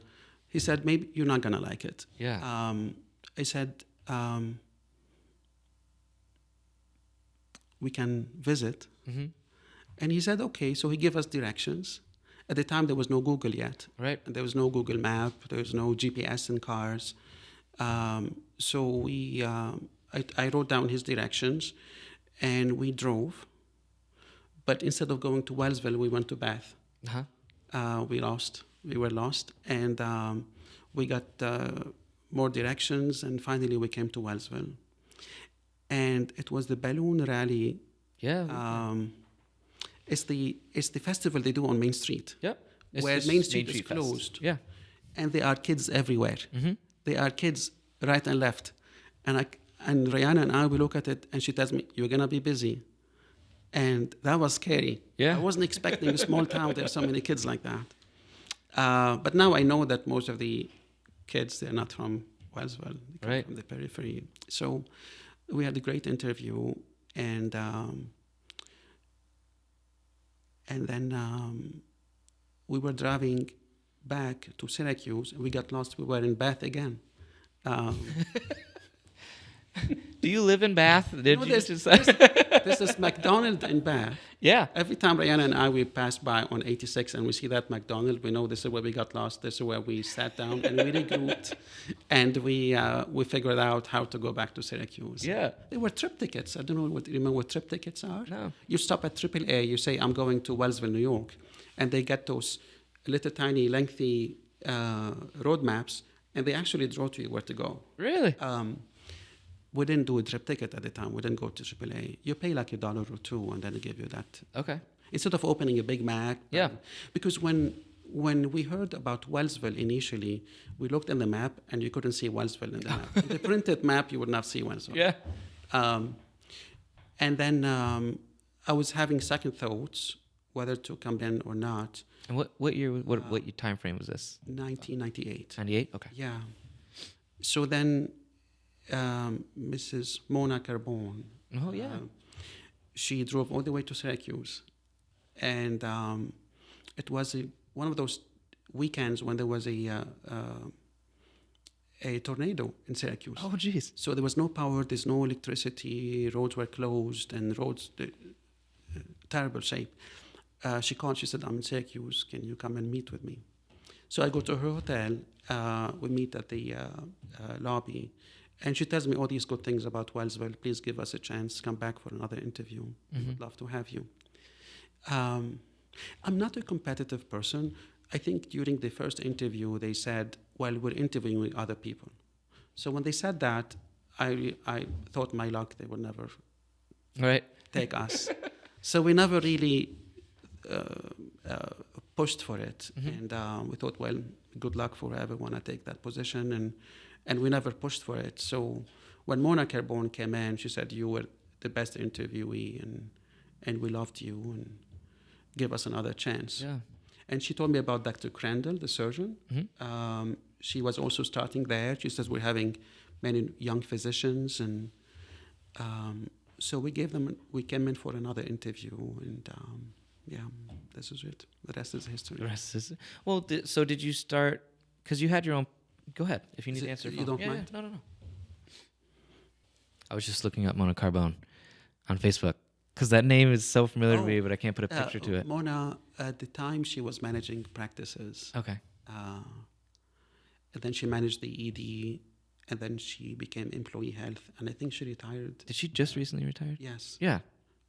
he said, maybe you're not going to like it.
Yeah.
I said, we can visit. Mm-hmm. And he said, okay. So he gave us directions. At the time, there was no Google yet.
Right.
There was no Google Map. There was no GPS in cars. So I wrote down his directions, and we drove. But instead of going to Wellsville, we went to Bath. Uh-huh. We were lost. And we got more directions, and finally we came to Wellsville. And it was the balloon rally
Yeah.
It's the festival they do on Main Street,
Yep. It's
where
just
Main Street is
Fest.
closed,
Yeah.
and there are kids everywhere. There are kids right and left, and Rihanna and I, we look at it, and she tells me, "You're gonna be busy," and that was scary.
Yeah.
I wasn't expecting a small town there are so many kids like that. But now I know that most of the kids, they're not from Wellsville, they come
Right.
from the periphery. So we had a great interview, and then we were driving back to Syracuse, and we got lost. We were in Bath again.
Do you live in Bath? Did you
there's this McDonald's in Bath.
Yeah.
Every time Rihanna and I, we pass by on 86 and we see that McDonald's, we know this is where we got lost, this is where we sat down and we regrouped, and we figured out how to go back to Syracuse.
Yeah.
They were trip tickets. I don't know what you remember what trip tickets are?
No.
You stop at AAA, you say, I'm going to Wellsville, New York, and they get those little tiny lengthy road maps, and they actually draw to you where to go.
Really?
We didn't do a trip ticket at the time. We didn't go to AAA. You pay like $1 or $2, and then they give you that.
Okay.
Instead of opening a Big Mac.
Yeah.
Because when we heard about Wellsville initially, we looked in the map, and you couldn't see Wellsville in the map. In the printed map, you would not see Wellsville.
Yeah.
And then I was having second thoughts whether to come in or not.
And what year? What time frame was this?
1998.
98. Okay.
Yeah. So then Mrs. Mona Carbone.
Oh yeah.
She drove all the way to Syracuse, and it was one of those weekends when there was a tornado in Syracuse.
Oh geez.
So there was no power, there's no electricity, roads were closed, and roads terrible shape. She called. She said, "I'm in Syracuse. Can you come and meet with me?" So I go to her hotel. We meet at the lobby. And she tells me all these good things about Wellsville. Please give us a chance. Come back for another interview. We would love to have you. I'm not a competitive person. I think during the first interview, they said, well, we're interviewing other people. So when they said that, I thought my luck, they would never take us. So we never really pushed for it. And we thought, well, good luck for whoever want to take that position. And we never pushed for it. So when Mona Carbone came in, she said, you were the best interviewee, and we loved you, and give us another chance.
Yeah.
And she told me about Dr. Crandall, the surgeon. She was also starting there. She says, we're having many young physicians. And so we came in for another interview. And this is it. The rest is history.
The rest is well. So did you start? Because you had your own. Go ahead if you need to answer.
You don't mind?
Yeah, no. I was just looking up Mona Carbone on Facebook because that name is so familiar to me, but I can't put a picture to it.
Mona, at the time, she was managing practices.
Okay.
And then she managed the ED, and then she became employee health, and I think she retired.
Did she just recently retired?
Yes.
Yeah.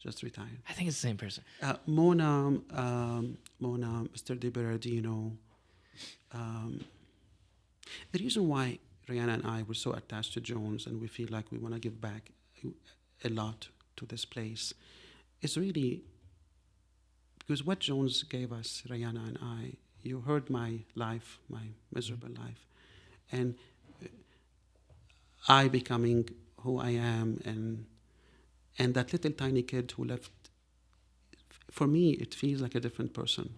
Just retired.
I think it's the same person.
Mona, Mr. DiBerardino. The reason why Rihanna and I were so attached to Jones, and we feel like we want to give back a lot to this place, is really because what Jones gave us, Rihanna and I, you heard my life, my miserable life, and I becoming who I am, and that little tiny kid who left, for me, it feels like a different person,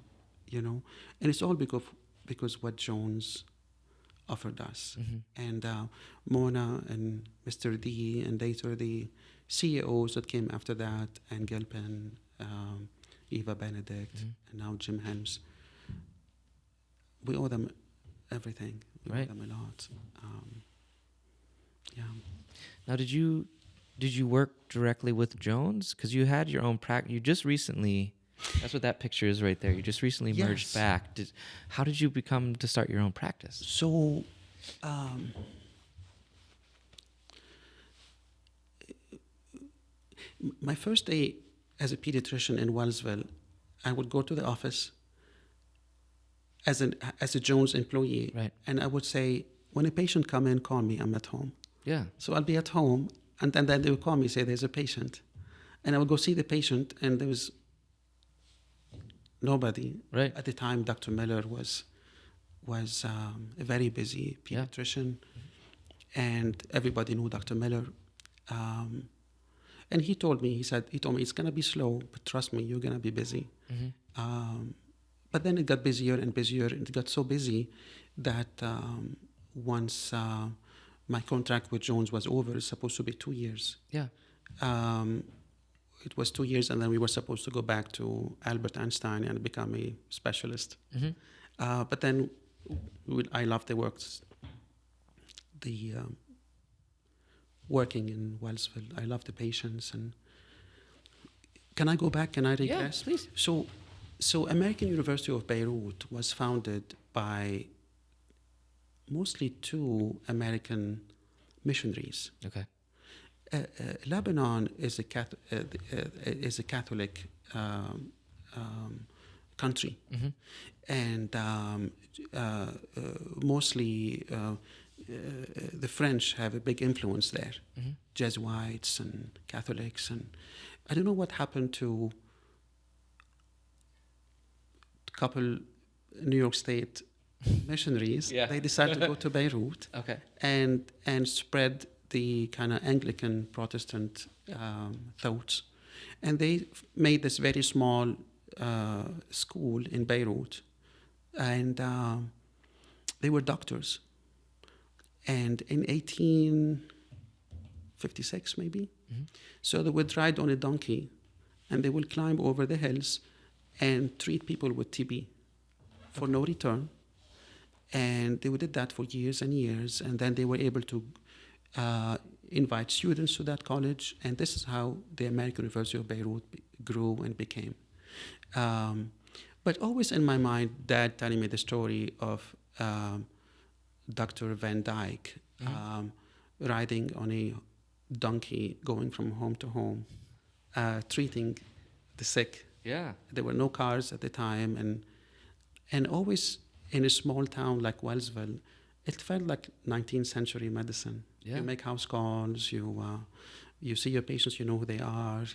and it's all because what Jones offered us. And Mona and Mr. D, and later the CEOs that came after that, and Gilpin, Eva Benedict, and now Jim Helms. We owe them everything. We owe them a lot.
Now, did you work directly with Jones? Because you had your own practice. You just recently. That's what that picture is right there. You just recently merged back. How did you become to start your own practice?
So, my first day as a pediatrician in Wellsville, I would go to the office as a Jones employee, and I would say, when a patient come in, call me. I'm at home.
Yeah.
So I'll be at home, and then they would call me, say, there's a patient. And I would go see the patient, and there was nobody.
Right.
At the time, Dr. Miller was a very busy
Yeah.
pediatrician, and everybody knew Dr. Miller. And he told me, it's going to be slow, but trust me, you're going to be busy. But then it got busier and busier, and it got so busy that once my contract with Jones was over, it's supposed to be 2 years.
Yeah.
It was 2 years, and then we were supposed to go back to Albert Einstein and become a specialist. But then I loved the work, working in Wellsville. I love the patients. And can I go back? Can I regress?
Yeah, please.
So American University of Beirut was founded by mostly 2 American missionaries.
Okay.
Lebanon is a Catholic country, and mostly the French have a big influence there. Jesuits and Catholics, and I don't know what happened to a couple New York State missionaries.
Yeah.
They decided to go to Beirut.
Okay.
And spread the kind of Anglican Protestant thoughts. And they made this very small school in Beirut. And they were doctors. And in 1856, maybe, so they would ride on a donkey, and they would climb over the hills and treat people with TB for no return. And they did that for years and years, and then they were able to invite students to that college, and this is how the American University of Beirut grew and became. But always in my mind, Dad telling me the story of Dr. Van Dyke riding on a donkey, going from home to home, treating the sick.
Yeah.
There were no cars at the time, and always in a small town like Wellsville, it felt like 19th century medicine.
Yeah.
You make house calls, you see your patients, you know who they are,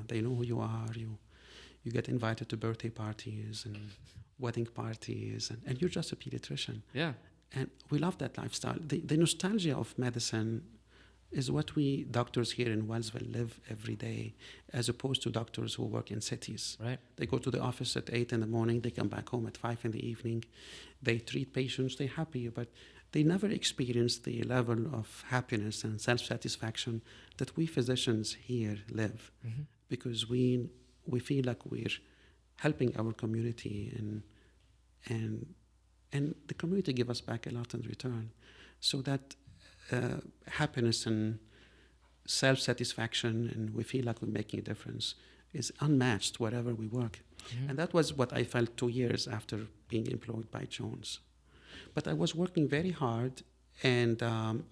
they know who you are, you get invited to birthday parties and wedding parties, and you're just a pediatrician.
Yeah.
And we love that lifestyle. The nostalgia of medicine is what we doctors here in Wellsville live every day, as opposed to doctors who work in cities.
Right.
They go to the office at 8 in the morning, they come back home at 5 in the evening, they treat patients, they're happy, but they never experience the level of happiness and self-satisfaction that we physicians here live, because we feel like we're helping our community, and the community give us back a lot in return. So that happiness and self-satisfaction, and we feel like we're making a difference, is unmatched wherever we work. And that was what I felt 2 years after being employed by Jones. But I was working very hard, and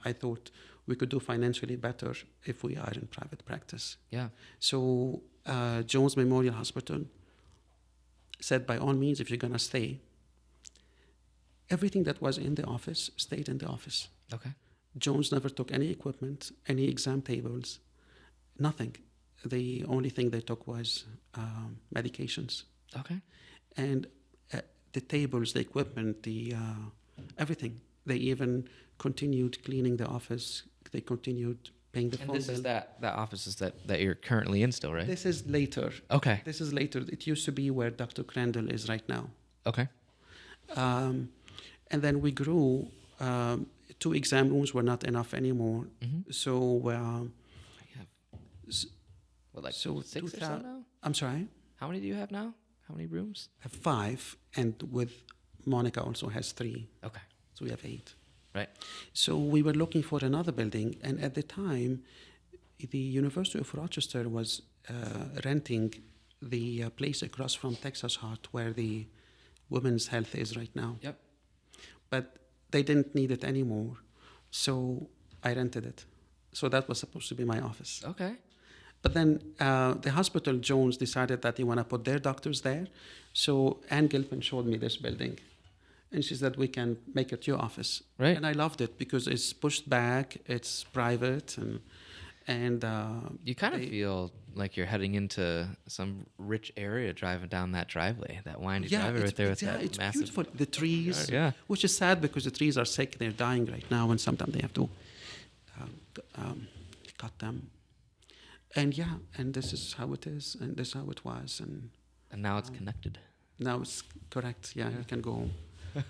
I thought we could do financially better if we are in private practice.
Yeah.
So Jones Memorial Hospital said, by all means, if you're going to stay, everything that was in the office stayed in the office.
Okay.
Jones never took any equipment, any exam tables, nothing. The only thing they took was medications.
Okay.
And the tables, the equipment, the everything. They even continued cleaning the office. They continued paying the phone bill.
And this is that office is that you're currently in still, right?
This is later.
Okay.
This is later. It used to be where Dr. Crandall is right now.
Okay.
And then we grew. 2 exam rooms were not enough anymore. So,
What,
so
6 or so now?
I'm sorry?
How many do you have now? How many rooms?
I have 5, and with Monica also has 3.
Okay.
So we have 8.
Right.
So we were looking for another building, and at the time, the University of Rochester was renting the place across from Texas Heart, where the women's health is right now.
Yep.
But they didn't need it anymore, so I rented it. So that was supposed to be my office.
Okay.
But then the hospital, Jones, decided that they want to put their doctors there. So Ann Gilpin showed me this building, and she said, we can make it your office.
Right.
And I loved it because it's pushed back, it's private, And
You kind of feel like you're heading into some rich area driving down that driveway, that windy driveway right there with that
it's
massive.
beautiful. The trees,
Yeah.
which is sad because the trees are sick. They're dying right now, and sometimes they have to cut them. And and this is how it is, and this is how it was, and
And now it's connected.
now it's correct. Yeah, you can go home. I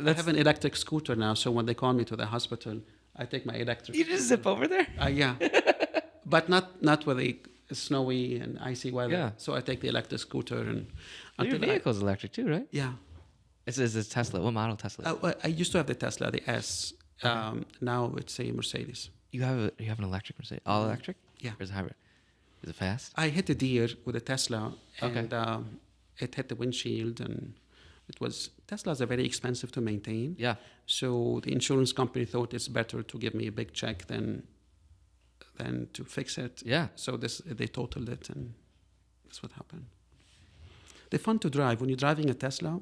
That's,
have an electric scooter now, so when they call me to the hospital, I take my electric.
you just zip over there?
Yeah, but not with a snowy and icy weather.
Yeah.
So I take the electric scooter and
Your
until
vehicle's electric too, right?
yeah.
It's a Tesla. What model Tesla?
Well, I used to have the Tesla, the S. Now it's a Mercedes.
You have an electric Mercedes, all electric?
Yeah.
Or is it hybrid? Is it fast?
I hit a deer with a Tesla,
Okay.
and it hit the windshield, and Teslas are very expensive to maintain.
Yeah.
So the insurance company thought it's better to give me a big check than to fix it.
Yeah.
So they totaled it, and that's what happened. They're fun to drive. When you're driving a Tesla,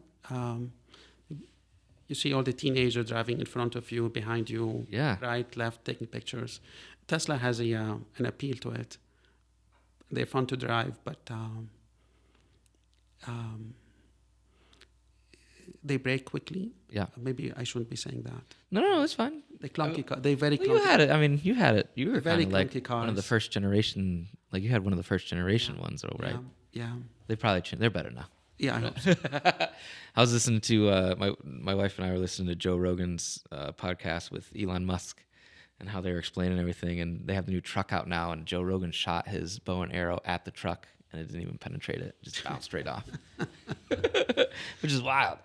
you see all the teenagers driving in front of you, behind you,
Yeah.
right, left, taking pictures. Tesla has an appeal to it. They're fun to drive, but they brake quickly.
Yeah.
Maybe I shouldn't be saying that.
No, it's fine.
They're clunky. They're very
Well,
clunky.
you had it. I mean, you had it. You were
Very
kind of like
clunky
one of the
cars.
first generation. Like you had one of the first generation ones, though, right?
Yeah.
They probably changed. They're better now.
Yeah, I hope so.
I was listening to my wife and I were listening to Joe Rogan's podcast with Elon Musk, and how they were explaining everything. And they have the new truck out now, and Joe Rogan shot his bow and arrow at the truck, and it didn't even penetrate it; just bounced straight off, which is wild.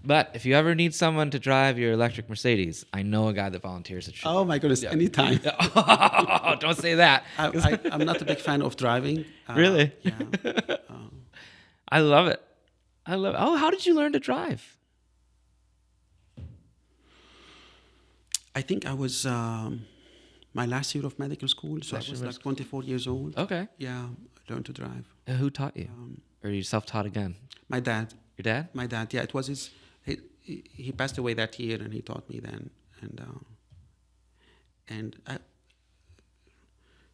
But if you ever need someone to drive your electric Mercedes, I know a guy that volunteers at.
Oh my goodness! Anytime.
Oh, don't say that.
I'm not a big fan of driving.
Really?
Yeah.
I love it. Oh, how did you learn to drive?
I think I was my last year of medical school, so I
Last year
was
of
like 24 years old.
Okay.
Yeah, I learned to drive.
Who taught you? Or you self-taught again?
My dad.
Your dad?
My dad. Yeah, it was his. He passed away that year, and he taught me then. And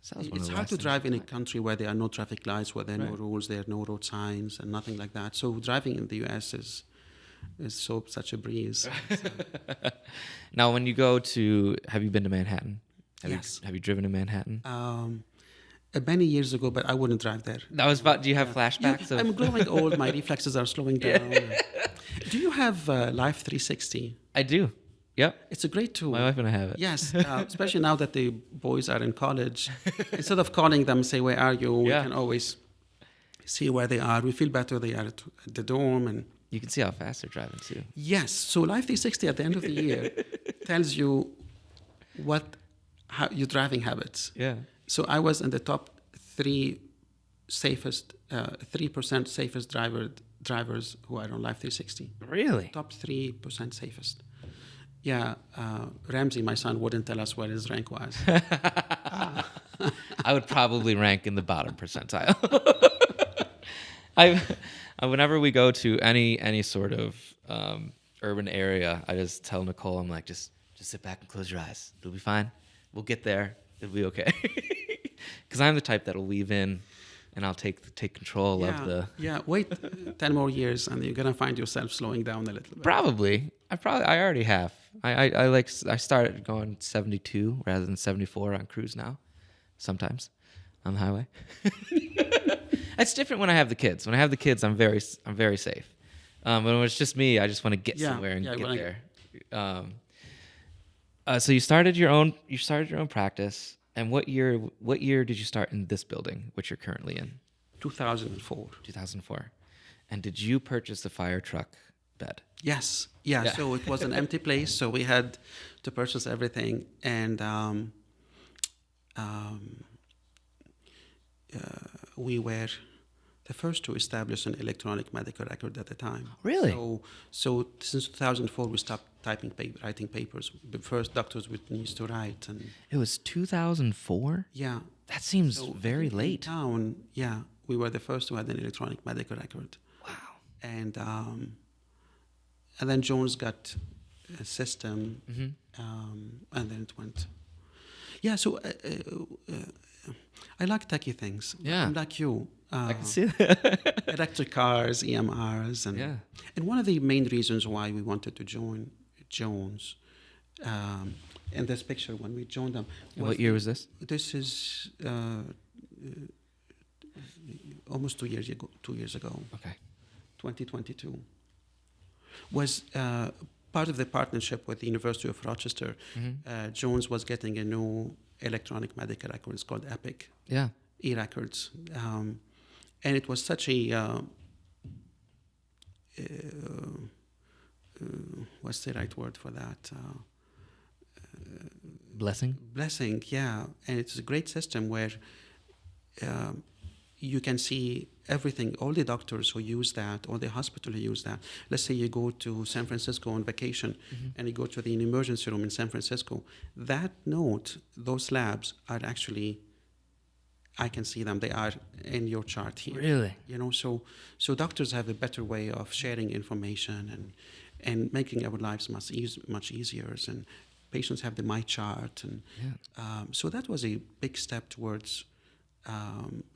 Sounds one of
it's
the
hard
last
to
things
drive in a
like-
country where there are no traffic lights, where there are no
Right.
rules, there are no road signs, and nothing like that. So driving in the U.S. is such a breeze.
Now, when you go to, have you been to Manhattan?
Yes.
Have you driven to Manhattan?
Many years ago, but I wouldn't drive there.
That was about. Do you have flashbacks?
I'm growing old. My reflexes are slowing down. Do you have Life 360?
I do. Yep.
It's a great tool.
My wife and I have it.
Yes, especially now that the boys are in college. Instead of calling them, say, "Where are you?"
Yeah.
We can always see where they are. We feel better they are at the dorm, and
You can see how fast they're driving too.
yes. So Life 360 at the end of the year tells you how your driving habits.
Yeah.
So I was in the top 3% safest drivers who are on Life 360.
Really?
Top 3% safest. Yeah, Ramsey, my son, wouldn't tell us what his rank was.
I would probably rank in the bottom percentile. Whenever we go to any sort of urban area, I just tell Nicole, I'm like, just sit back and close your eyes. It'll be fine. We'll get there. It'll be okay. Because I'm the type that'll weave in, and I'll take control of the.
Yeah, wait 10 more years, and you're gonna find yourself slowing down a little bit.
Probably. I already have. I started going 72 rather than 74 on cruise now. Sometimes on the highway. It's different when I have the kids. When I have the kids, I'm very safe. But when it's just me, I just want to get somewhere and get there. So you started your own practice. And what year did you start in this building, which you're currently in?
2004.
2004. And did you purchase the fire truck bed?
Yes. Yeah. So it was an empty place, so we had to purchase everything, and we were the first to establish an electronic medical record at the time.
Really?
So since 2004, we stopped writing papers. The first doctors would need to write, and
It was 2004?
yeah.
That seems
So
very
in
late.
town, yeah, we were the first to have an electronic medical record.
Wow.
And then Jones got a system,
Mm-hmm.
and then it went. Yeah, so I like techie things.
Yeah.
I'm like you.
I can see that.
Electric cars, EMRs,
Yeah.
and one of the main reasons why we wanted to join Jones, in this picture when we joined them.
And what year was this?
This is almost 2 years ago. 2 years ago,
Okay.
2022, was part of the partnership with the University of Rochester. Jones was getting a new electronic medical record. It's called Epic
Yeah.
e-records, and it was such a what's the right word for that?
Blessing.
Blessing, yeah. And it's a great system where you can see everything. All the doctors who use that, all the hospital who use that. Let's say you go to San Francisco on vacation and you go to the emergency room in San Francisco. That note, those labs are actually, I can see them. They are in your chart here.
Really?
You know, so doctors have a better way of sharing information and making our lives much easier. And patients have the My Chart, and so that was a big step towards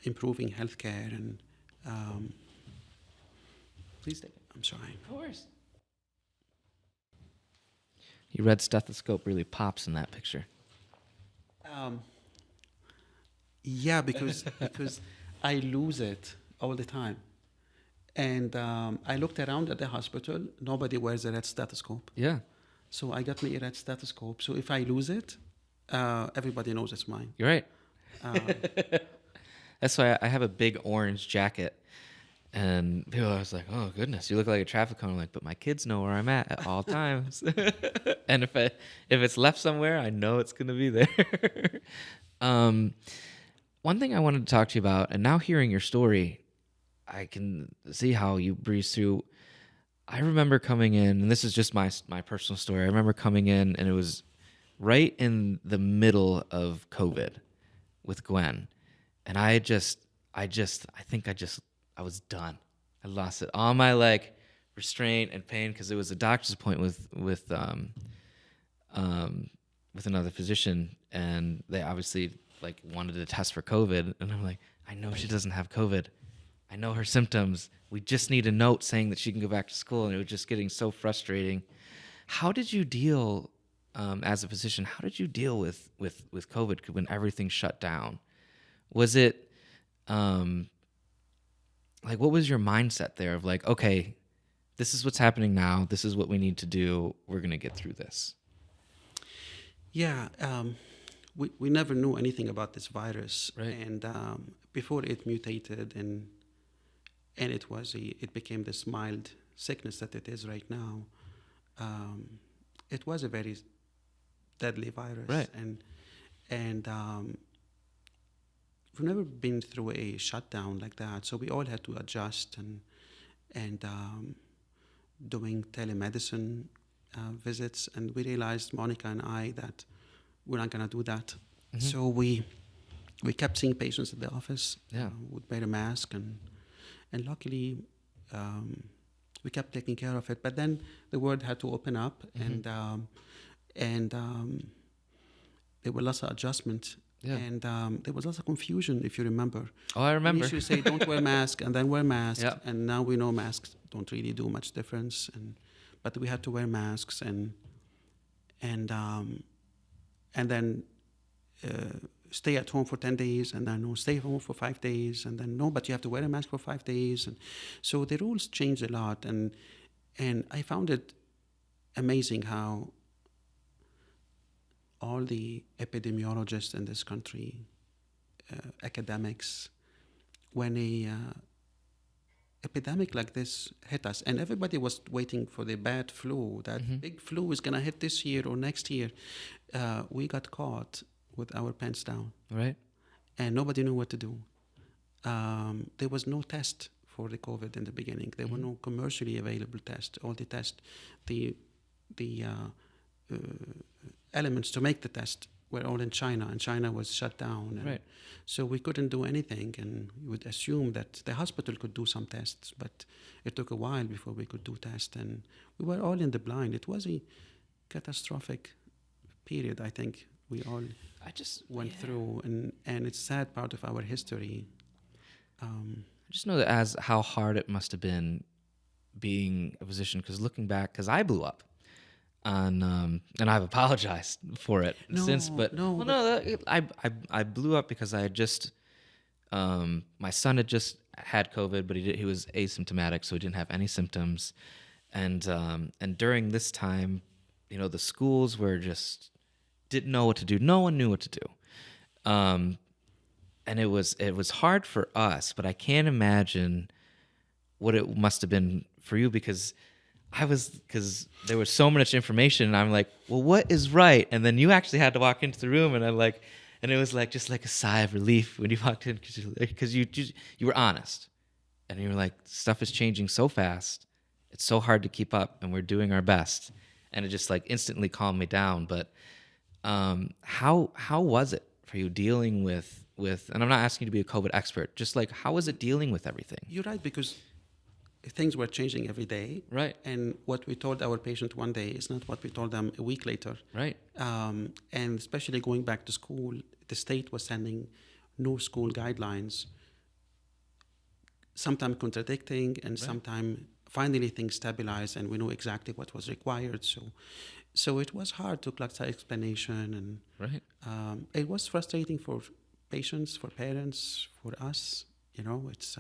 improving healthcare. And please take it. I'm sorry.
Of course. Your red stethoscope really pops in that picture.
Yeah, because I lose it all the time. And I looked around at the hospital. Nobody wears a red stethoscope.
Yeah.
So I got me a red stethoscope. So if I lose it, everybody knows it's mine.
You're right. That's why I have a big orange jacket. And people are always like, oh, goodness, you look like a traffic cone. I'm like, but my kids know where I'm at all times. And if it's left somewhere, I know it's going to be there. One thing I wanted to talk to you about, and now hearing your story, I can see how you breeze through. I remember coming in, and this is just my personal story. I remember coming in, and it was right in the middle of COVID with Gwen. And I was done. I lost it. All my restraint and pain, because it was a doctor's appointment with another physician, and they obviously wanted to test for COVID, and I'm like, I know she doesn't have COVID. I know her symptoms. We just need a note saying that she can go back to school, and it was just getting so frustrating. How did you deal, as a physician? How did you deal with COVID when everything shut down? Was it what was your mindset there of okay, this is what's happening now. This is what we need to do. We're gonna get through this.
Yeah, we never knew anything about this virus,
right.
And before it mutated and it became this mild sickness that it is right now. It was a very deadly virus,
right.
And we've never been through a shutdown like that, so we all had to adjust and doing telemedicine visits, and we realized, Monica and I, that we're not going to do that. Mm-hmm. So we kept seeing patients at the office. Would wear a mask, and luckily we kept taking care of it. But then the world had to open up, mm-hmm. and there were lots of adjustment. Yeah. And there was lots of confusion, if you remember.
Oh, I remember.
We used to say, don't wear mask, and then wear masks.
Yep.
And now we know masks don't really do much difference. But we had to wear masks, and then stay at home for 10 days, and then stay home for 5 days, and then but you have to wear a mask for 5 days. And so the rules changed a lot. And I found it amazing how all the epidemiologists in this country, academics, when a epidemic like this hit us, and everybody was waiting for the bad flu, that mm-hmm. big flu is going to hit this year or next year, we got caught with our pants down.
Right.
And nobody knew what to do. There was no test for the COVID in the beginning. There mm-hmm. were no commercially available tests. All the tests, the elements to make the test were all in China, and China was shut down. And
right.
So we couldn't do anything, and you would assume that the hospital could do some tests, but it took a while before we could do tests, and we were all in the blind. It was a catastrophic period, I think. We all...
I just
went through, and it's a sad part of our history.
I just know that as how hard it must have been being a physician, because looking back, because I blew up on and I've apologized for it since,
No,
but
no,
well,
but
no, I blew up because I had just my son had just had COVID, but he was asymptomatic, so he didn't have any symptoms, and during this time, the schools were just didn't know what to do. No one knew what to do. And it was hard for us, but I can't imagine what it must have been for you, because there was so much information, and I'm like, well, what is right? And then you actually had to walk into the room, and and it was like just like a sigh of relief when you walked in, because you were honest, and you were like, stuff is changing so fast, it's so hard to keep up, and we're doing our best, and it just like instantly calmed me down. But how was it for you dealing with? And I'm not asking you to be a COVID expert. Just like, how was it dealing with everything?
you're right, because things were changing every day.
Right.
And what we told our patient one day is not what we told them a week later.
Right.
And especially going back to school, the state was sending new school guidelines, sometimes contradicting, and sometimes finally things stabilized, and we knew exactly what was required. So it was hard to collect that explanation, and
Right.
it was frustrating for patients, for parents, for us. It's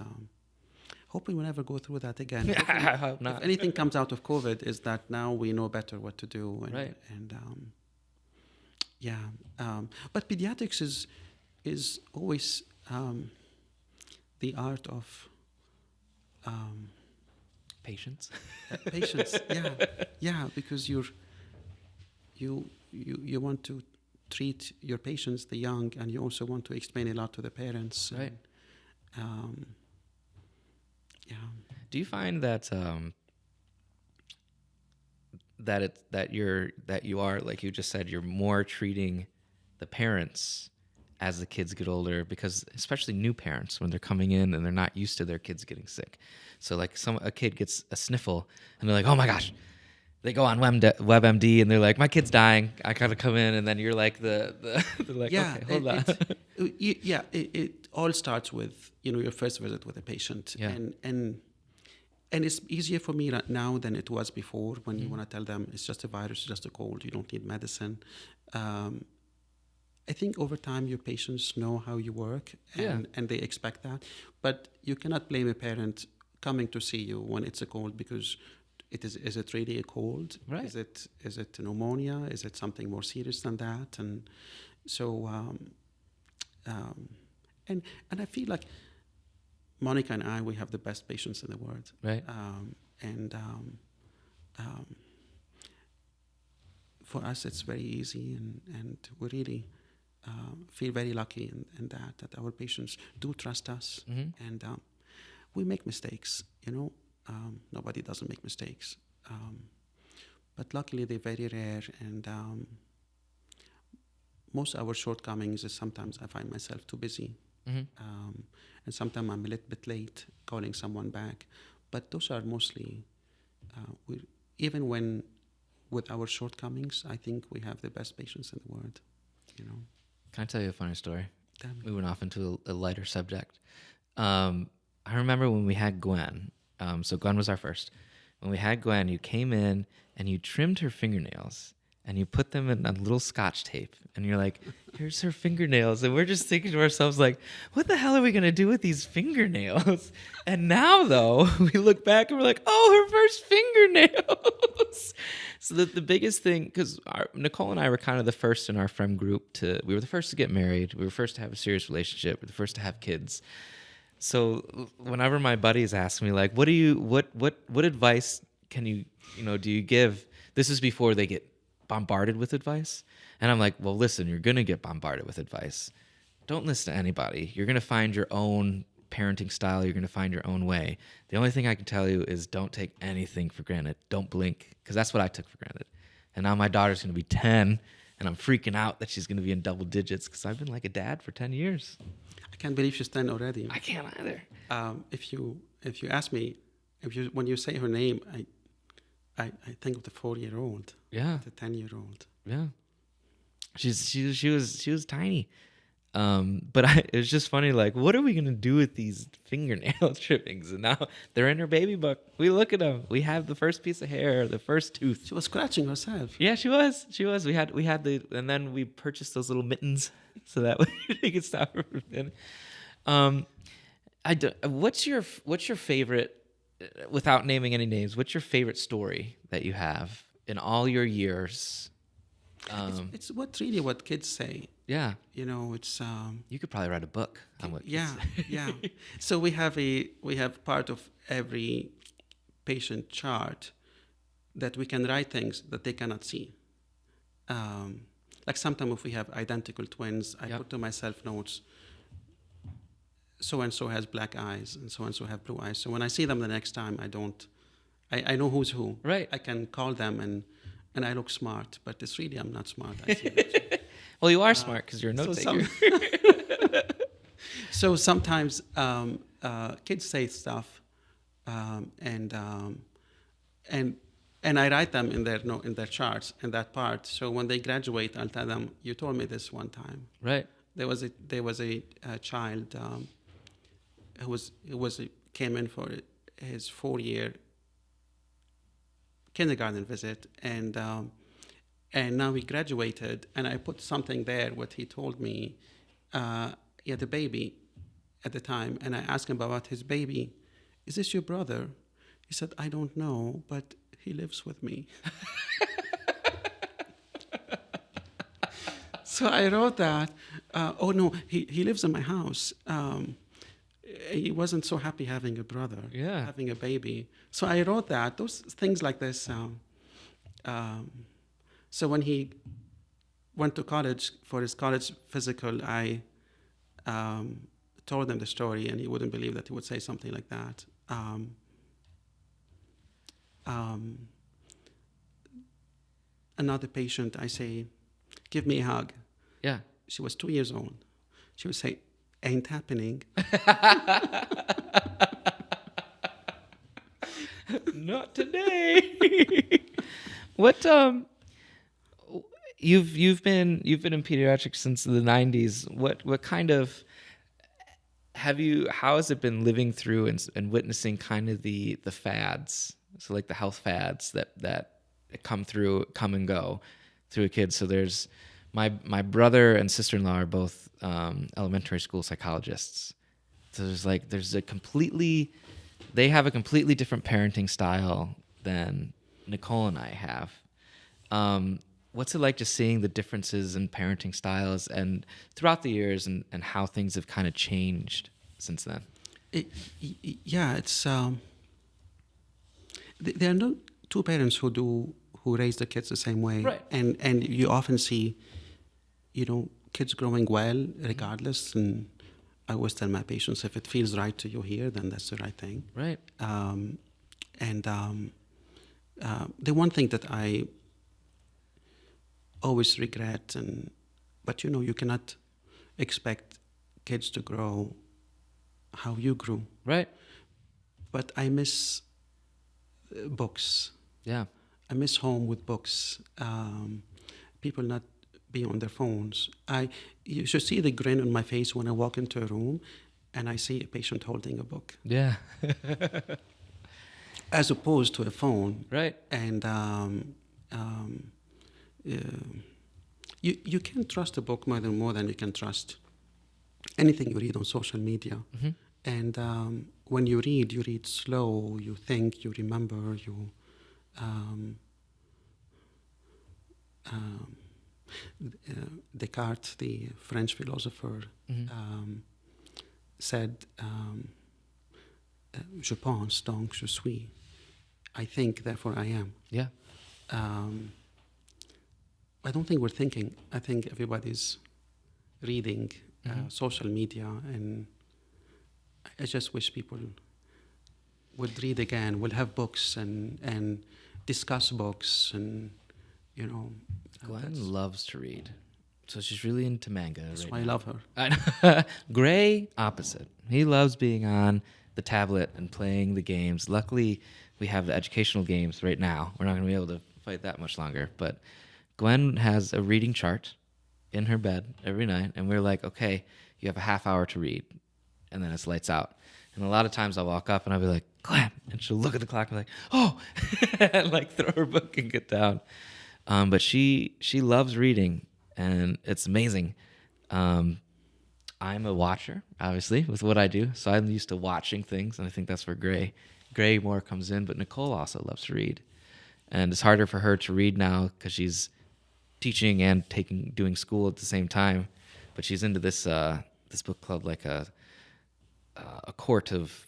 hoping we never go through that again.
I hope
If
not.
anything comes out of COVID, is that now we know better what to do. And,
Right.
And but pediatrics is always the art of
Patience.
patience. Yeah, because you want to treat your patients, the young, and you also want to explain a lot to the parents.
Right.
And, yeah.
Do you find that that you are, like you just said, you're more treating the parents as the kids get older, because especially new parents, when they're coming in and they're not used to their kids getting sick. So like a kid gets a sniffle and they're like, oh my gosh. They go on WebMD and they're like, my kid's dying, I gotta come in, and then you're like they're like,
Yeah,
okay, hold on.
it all starts with your first visit with a patient.
Yeah.
And it's easier for me right now than it was before, when you want to tell them it's just a virus, it's just a cold, you don't need medicine. I think over time your patients know how you work, and they expect that. But you cannot blame a parent coming to see you when it's a cold, because is it really a cold?
Right.
Is it pneumonia? Is it something more serious than that? And so and I feel like Monica and I, we have the best patients in the world.
Right.
For us, it's very easy, and we really feel very lucky in that our patients do trust us, and we make mistakes. Nobody doesn't make mistakes, but luckily they're very rare, and most of our shortcomings is sometimes I find myself too busy. And sometimes I'm a little bit late calling someone back. But those are mostly, even when with our shortcomings, I think we have the best patients in the world.
Can I tell you a funny story?
Tell me.
Moving off into a lighter subject. I remember when we had Gwen. So Gwen was our first. When we had Gwen, you came in and you trimmed her fingernails and you put them in a little Scotch tape, and you're like, here's her fingernails. And we're just thinking to ourselves, like, what the hell are we going to do with these fingernails? And now, though, we look back and we're like, oh, her first fingernails. So the biggest thing, because Nicole and I were kind of the first in our friend group we were the first to get married. We were first to have a serious relationship. We were the first to have kids. So whenever my buddies ask me, like, what advice can do you give? This is before they get bombarded with advice. And I'm like, well, listen, you're going to get bombarded with advice. Don't listen to anybody. You're going to find your own parenting style. You're going to find your own way. The only thing I can tell you is don't take anything for granted. Don't blink, because that's what I took for granted. And now my daughter's going to be 10, and I'm freaking out that she's going to be in double digits, because I've been like a dad for 10 years.
I can't believe she's 10 already.
I can't either.
If you ask me, when you say her name, I think of the 4-year-old.
Yeah.
The 10-year-old.
Yeah. She was tiny. But it was just funny. Like, what are we gonna do with these fingernail trimmings? And now they're in her baby book. We look at them. We have the first piece of hair, the first tooth.
She was scratching herself.
Yeah, she was. She was. We had and then we purchased those little mittens so that we could stop her from doing it. I do, what's your favorite, without naming any names? What's your favorite story that you have in all your years?
It's what kids say.
Yeah,
You know, it's
you could probably write a book on what.
yeah, yeah. So we have part of every patient chart that we can write things that they cannot see. Like sometimes if we have identical twins, I
Yep.
put to myself notes. So and so has black eyes, and so have blue eyes. So when I see them the next time, I don't. I know who's who.
Right.
I can call them and I look smart, but it's really I'm not smart. I see that.
Well, you are smart because you're a note
so
taker.
So sometimes kids say stuff, and I write them in their charts in that part. So when they graduate, I'll tell them, "You told me this one time."
Right.
There was a child who came in for his 4-year kindergarten visit, and now he graduated, and I put something there what he told me. He had a baby at the time, and I asked him about his baby. Is this your brother? He said, I don't know, but he lives with me. So I wrote that. Oh no, he lives in my house. He wasn't so happy having a brother,
Yeah.
having a baby. So I wrote that. Those things like this. So when he went to college for his college physical, I told him the story, and he wouldn't believe that he would say something like that. Another patient, I say, give me a hug.
Yeah.
She was 2 years old. She would say, ain't happening.
Not today. What you've been in pediatrics since the 90s. What kind of how has it been living through and witnessing kind of the fads? So like the health fads that come and go through a kid. So there's my brother and sister-in-law are both elementary school psychologists. So they have a completely different parenting style than Nicole and I have. What's it like just seeing the differences in parenting styles and throughout the years and how things have kind of changed since then?
Yeah, it's there are no two parents who raise the kids the same way,
Right.
And you often see, kids growing well regardless. And I always tell my patients, if it feels right to you here, then that's the right thing.
Right.
The one thing that I always regret, but you cannot expect kids to grow how you grew.
Right.
But I miss books.
Yeah.
I miss home with books. People not be on their phones. You should see the grin on my face when I walk into a room and I see a patient holding a book,
Yeah.
as opposed to a phone.
Right.
And you can't trust a book more than you can trust anything you read on social media.
Mm-hmm.
And when you read slow, you think, you remember, Descartes, the French philosopher,
Mm-hmm.
said, je pense, donc je suis. I think, therefore I am.
Yeah.
I don't think we're thinking. I think everybody's reading social media, and I just wish people would read again, will have books and discuss books, and
Glenn loves to read. So she's really into manga.
that's
right
why I
now.
love her.
Gray, opposite. He loves being on the tablet and playing the games. Luckily, we have the educational games right now. We're not going to be able to fight that much longer. But Gwen has a reading chart in her bed every night, and we're like, okay, you have a half hour to read, and then it's lights out. And a lot of times I'll walk up and I'll be like, Glenn, and she'll look at the clock and be like, oh, and like throw her book and get down. But she loves reading, and it's amazing. I'm a watcher, obviously, with what I do, so I'm used to watching things, and I think that's where Gray more comes in. But Nicole also loves to read, and it's harder for her to read now because she's teaching and doing school at the same time. But she's into this book club, like a court of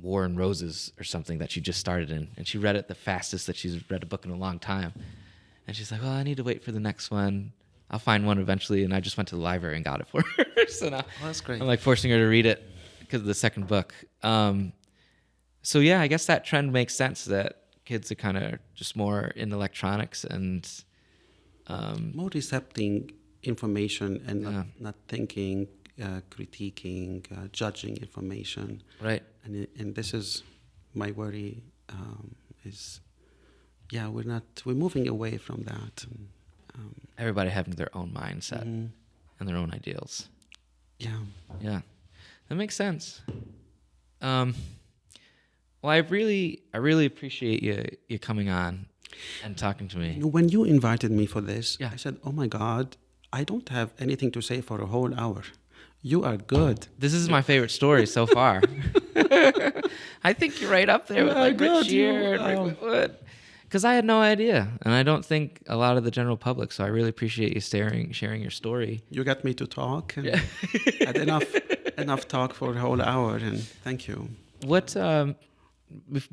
War and Roses or something that she just started in, and she read it the fastest that she's read a book in a long time. And she's like, well, I need to wait for the next one. I'll find one eventually. And I just went to the library and got it for her. So now
That's great.
I'm like forcing her to read it because of the second book. So yeah, I guess that trend makes sense, that kids are kind of just more in electronics and
More recepting information and
Yeah.
not thinking, critiquing, judging information.
right.
And this is my worry, is, yeah, we're moving away from that. And,
Everybody having their own mindset and their own ideals.
yeah.
Yeah, that makes sense. Well, I really appreciate you coming on and talking to me.
When you invited me for this,
Yeah.
I said, oh my God, I don't have anything to say for a whole hour. You are good.
This is my favorite story so far. I think you're right up there with like Rich Shear and Rick Whitwood. Because I had no idea, and I don't think a lot of the general public. So I really appreciate you sharing your story.
You got me to talk, and had enough talk for a whole hour, and thank you.
What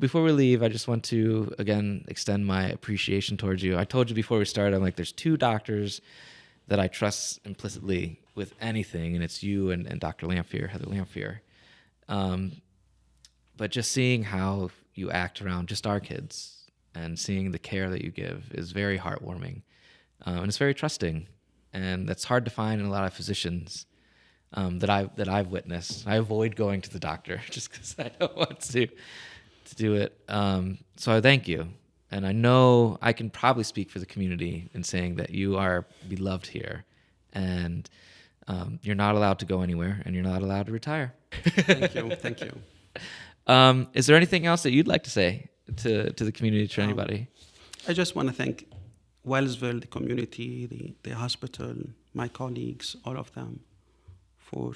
before we leave, I just want to again extend my appreciation towards you. I told you before we started, I'm like, there's two doctors that I trust implicitly with anything, and it's you and Dr. Lamphere, Heather Lamphere. But just seeing how you act around just our kids and seeing the care that you give is very heartwarming, and it's very trusting, and that's hard to find in a lot of physicians that I've witnessed. I avoid going to the doctor just because I don't want to do it. So I thank you, and I know I can probably speak for the community in saying that you are beloved here, and you're not allowed to go anywhere, and you're not allowed to retire.
Thank you.
Is there anything else that you'd like to say to the community, to anybody?
I just want to thank Wellsville, the community, the hospital, my colleagues, all of them, for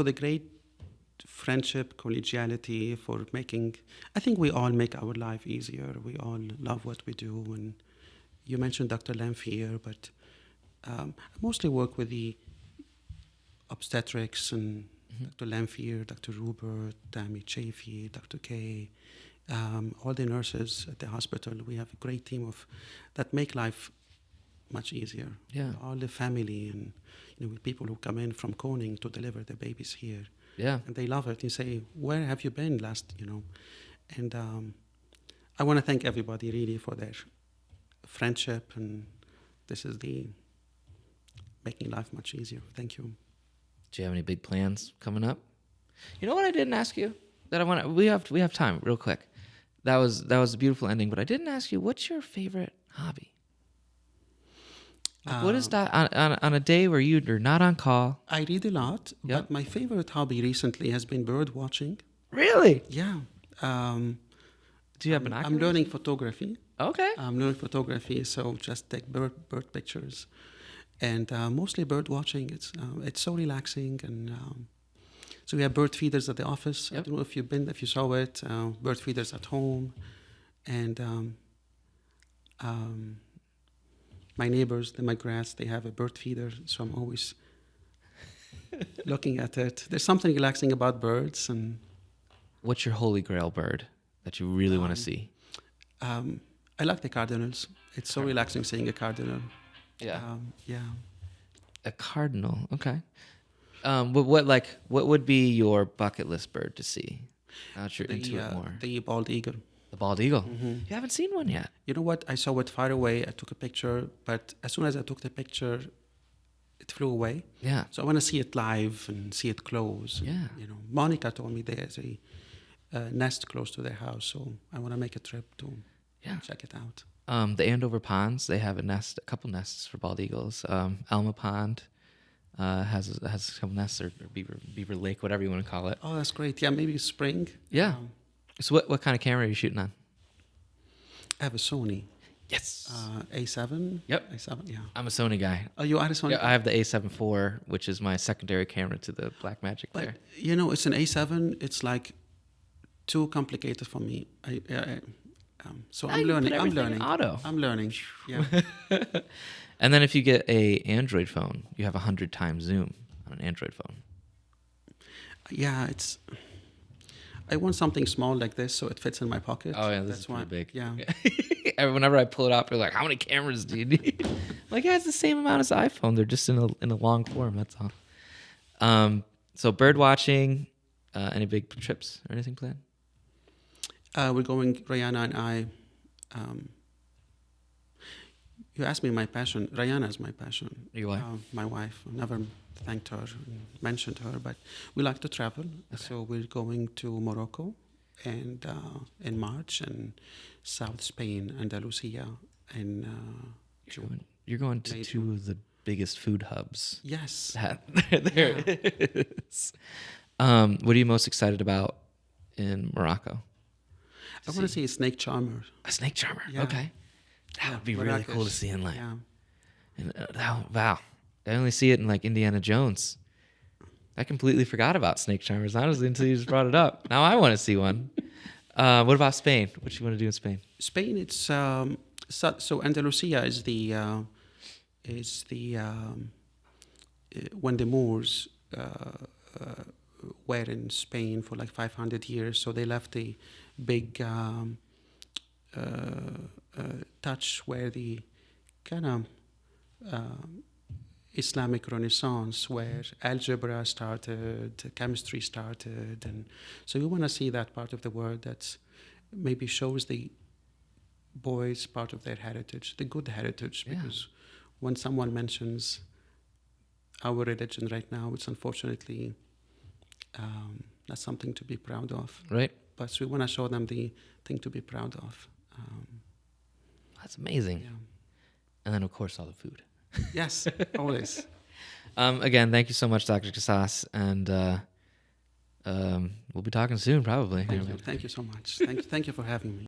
the great friendship, collegiality, for making. I think we all make our life easier. We all love what we do. And you mentioned Dr. Lamphere, but I mostly work with the obstetrics and Dr. Lamphere, Dr. Rupert, Tammy Chafee, Dr. Kay, all the nurses at the hospital. We have a great team that make life much easier.
Yeah.
All the family and with people who come in from Koning to deliver their babies here.
Yeah.
And they love it. They say, where have you been last, And I want to thank everybody really for their friendship, and this is the making life much easier. Thank you.
Do you have any big plans coming up? You know what I didn't ask you that I want to. We have time, real quick. That was a beautiful ending, but I didn't ask you, what's your favorite hobby? Like, what is that on a day where you're not on call?
I read a lot,
Yep.
but my favorite hobby recently has been bird watching.
Really?
Yeah.
Do you have binoculars?
I'm learning photography.
Okay.
I'm learning photography, so just take bird pictures, and mostly bird watching. It's so relaxing, and so we have bird feeders at the office.
Yep.
I don't know if you saw it. Bird feeders at home, and my neighbors, the McGraths, they have a bird feeder, so I'm always looking at it. There's something relaxing about birds, and
What's your holy grail bird that you really want to see?
I like the cardinals. It's so relaxing seeing a cardinal.
Yeah.
Yeah.
A cardinal. Okay. What would be your bucket list bird to see? Now that you're into it more.
The bald eagle.
The bald eagle. You haven't seen one yet.
You know what? I saw it far away. I took a picture, but as soon as I took the picture, it flew away.
Yeah.
So I want to see it live and see it close.
Yeah.
Monica told me there's a nest close to their house, so I want to make a trip to check it out.
The Andover Ponds, they have a couple nests for bald eagles. Alma Pond has a couple nests, or Beaver Lake, whatever you want to call it.
Oh, that's great. Yeah, maybe spring.
Yeah. So what kind of camera are you shooting on?
I have a Sony
Yes.
A7.
Yep.
A7, yeah.
I'm a Sony guy.
Oh, you are a Sony?
Yeah, I have the A7 IV, which is my secondary camera to the Blackmagic
But,
there.
it's an A7. It's like too complicated for me. So I'm
you
learning.
put
I'm
everything in
learning.
auto.
I'm learning. Yeah.
And then if you get a Android phone, you have 100 times zoom on an Android phone.
Yeah, I want something small like this so it fits in my pocket.
Oh yeah, this
That's
is pretty big.
Yeah.
Whenever I pull it out, they're like, "How many cameras do you need?" I'm like, yeah, it's the same amount as iPhone. They're just in a long form. That's all. So bird watching. Any big trips or anything planned?
We're going, Rihanna and I. You asked me my passion. Rihanna is my passion.
Your wife?
My wife. I never thanked her, mentioned her, but we like to travel. Okay. So we're going to Morocco, and in March, and South Spain, Andalusia, and
you're going to two of the biggest food hubs.
Yes.
There it is. What are you most excited about in Morocco?
I want to see a snake charmer.
A snake charmer.
Yeah.
Okay. That would be really cool to see in life.
Yeah.
And, wow. I only see it in like Indiana Jones. I completely forgot about snake charmers, honestly, until you just brought it up. Now I want to see one. What about Spain? What do you want to do in Spain?
Spain, it's so Andalusia is the when the Moors were in Spain for like 500 years, so they left a big touch where the kind of Islamic Renaissance, where algebra started, chemistry started, and so you want to see that part of the world that maybe shows the boys part of their heritage, the good heritage, because when someone mentions our religion right now, it's unfortunately not something to be proud of.
Right.
But we want to show them the thing to be proud of.
That's amazing.
Yeah.
And then, of course, all the food.
Yes, always.
Again, thank you so much, Dr. Kassas, and we'll be talking soon, probably.
Thank you so much. Thank you for having me.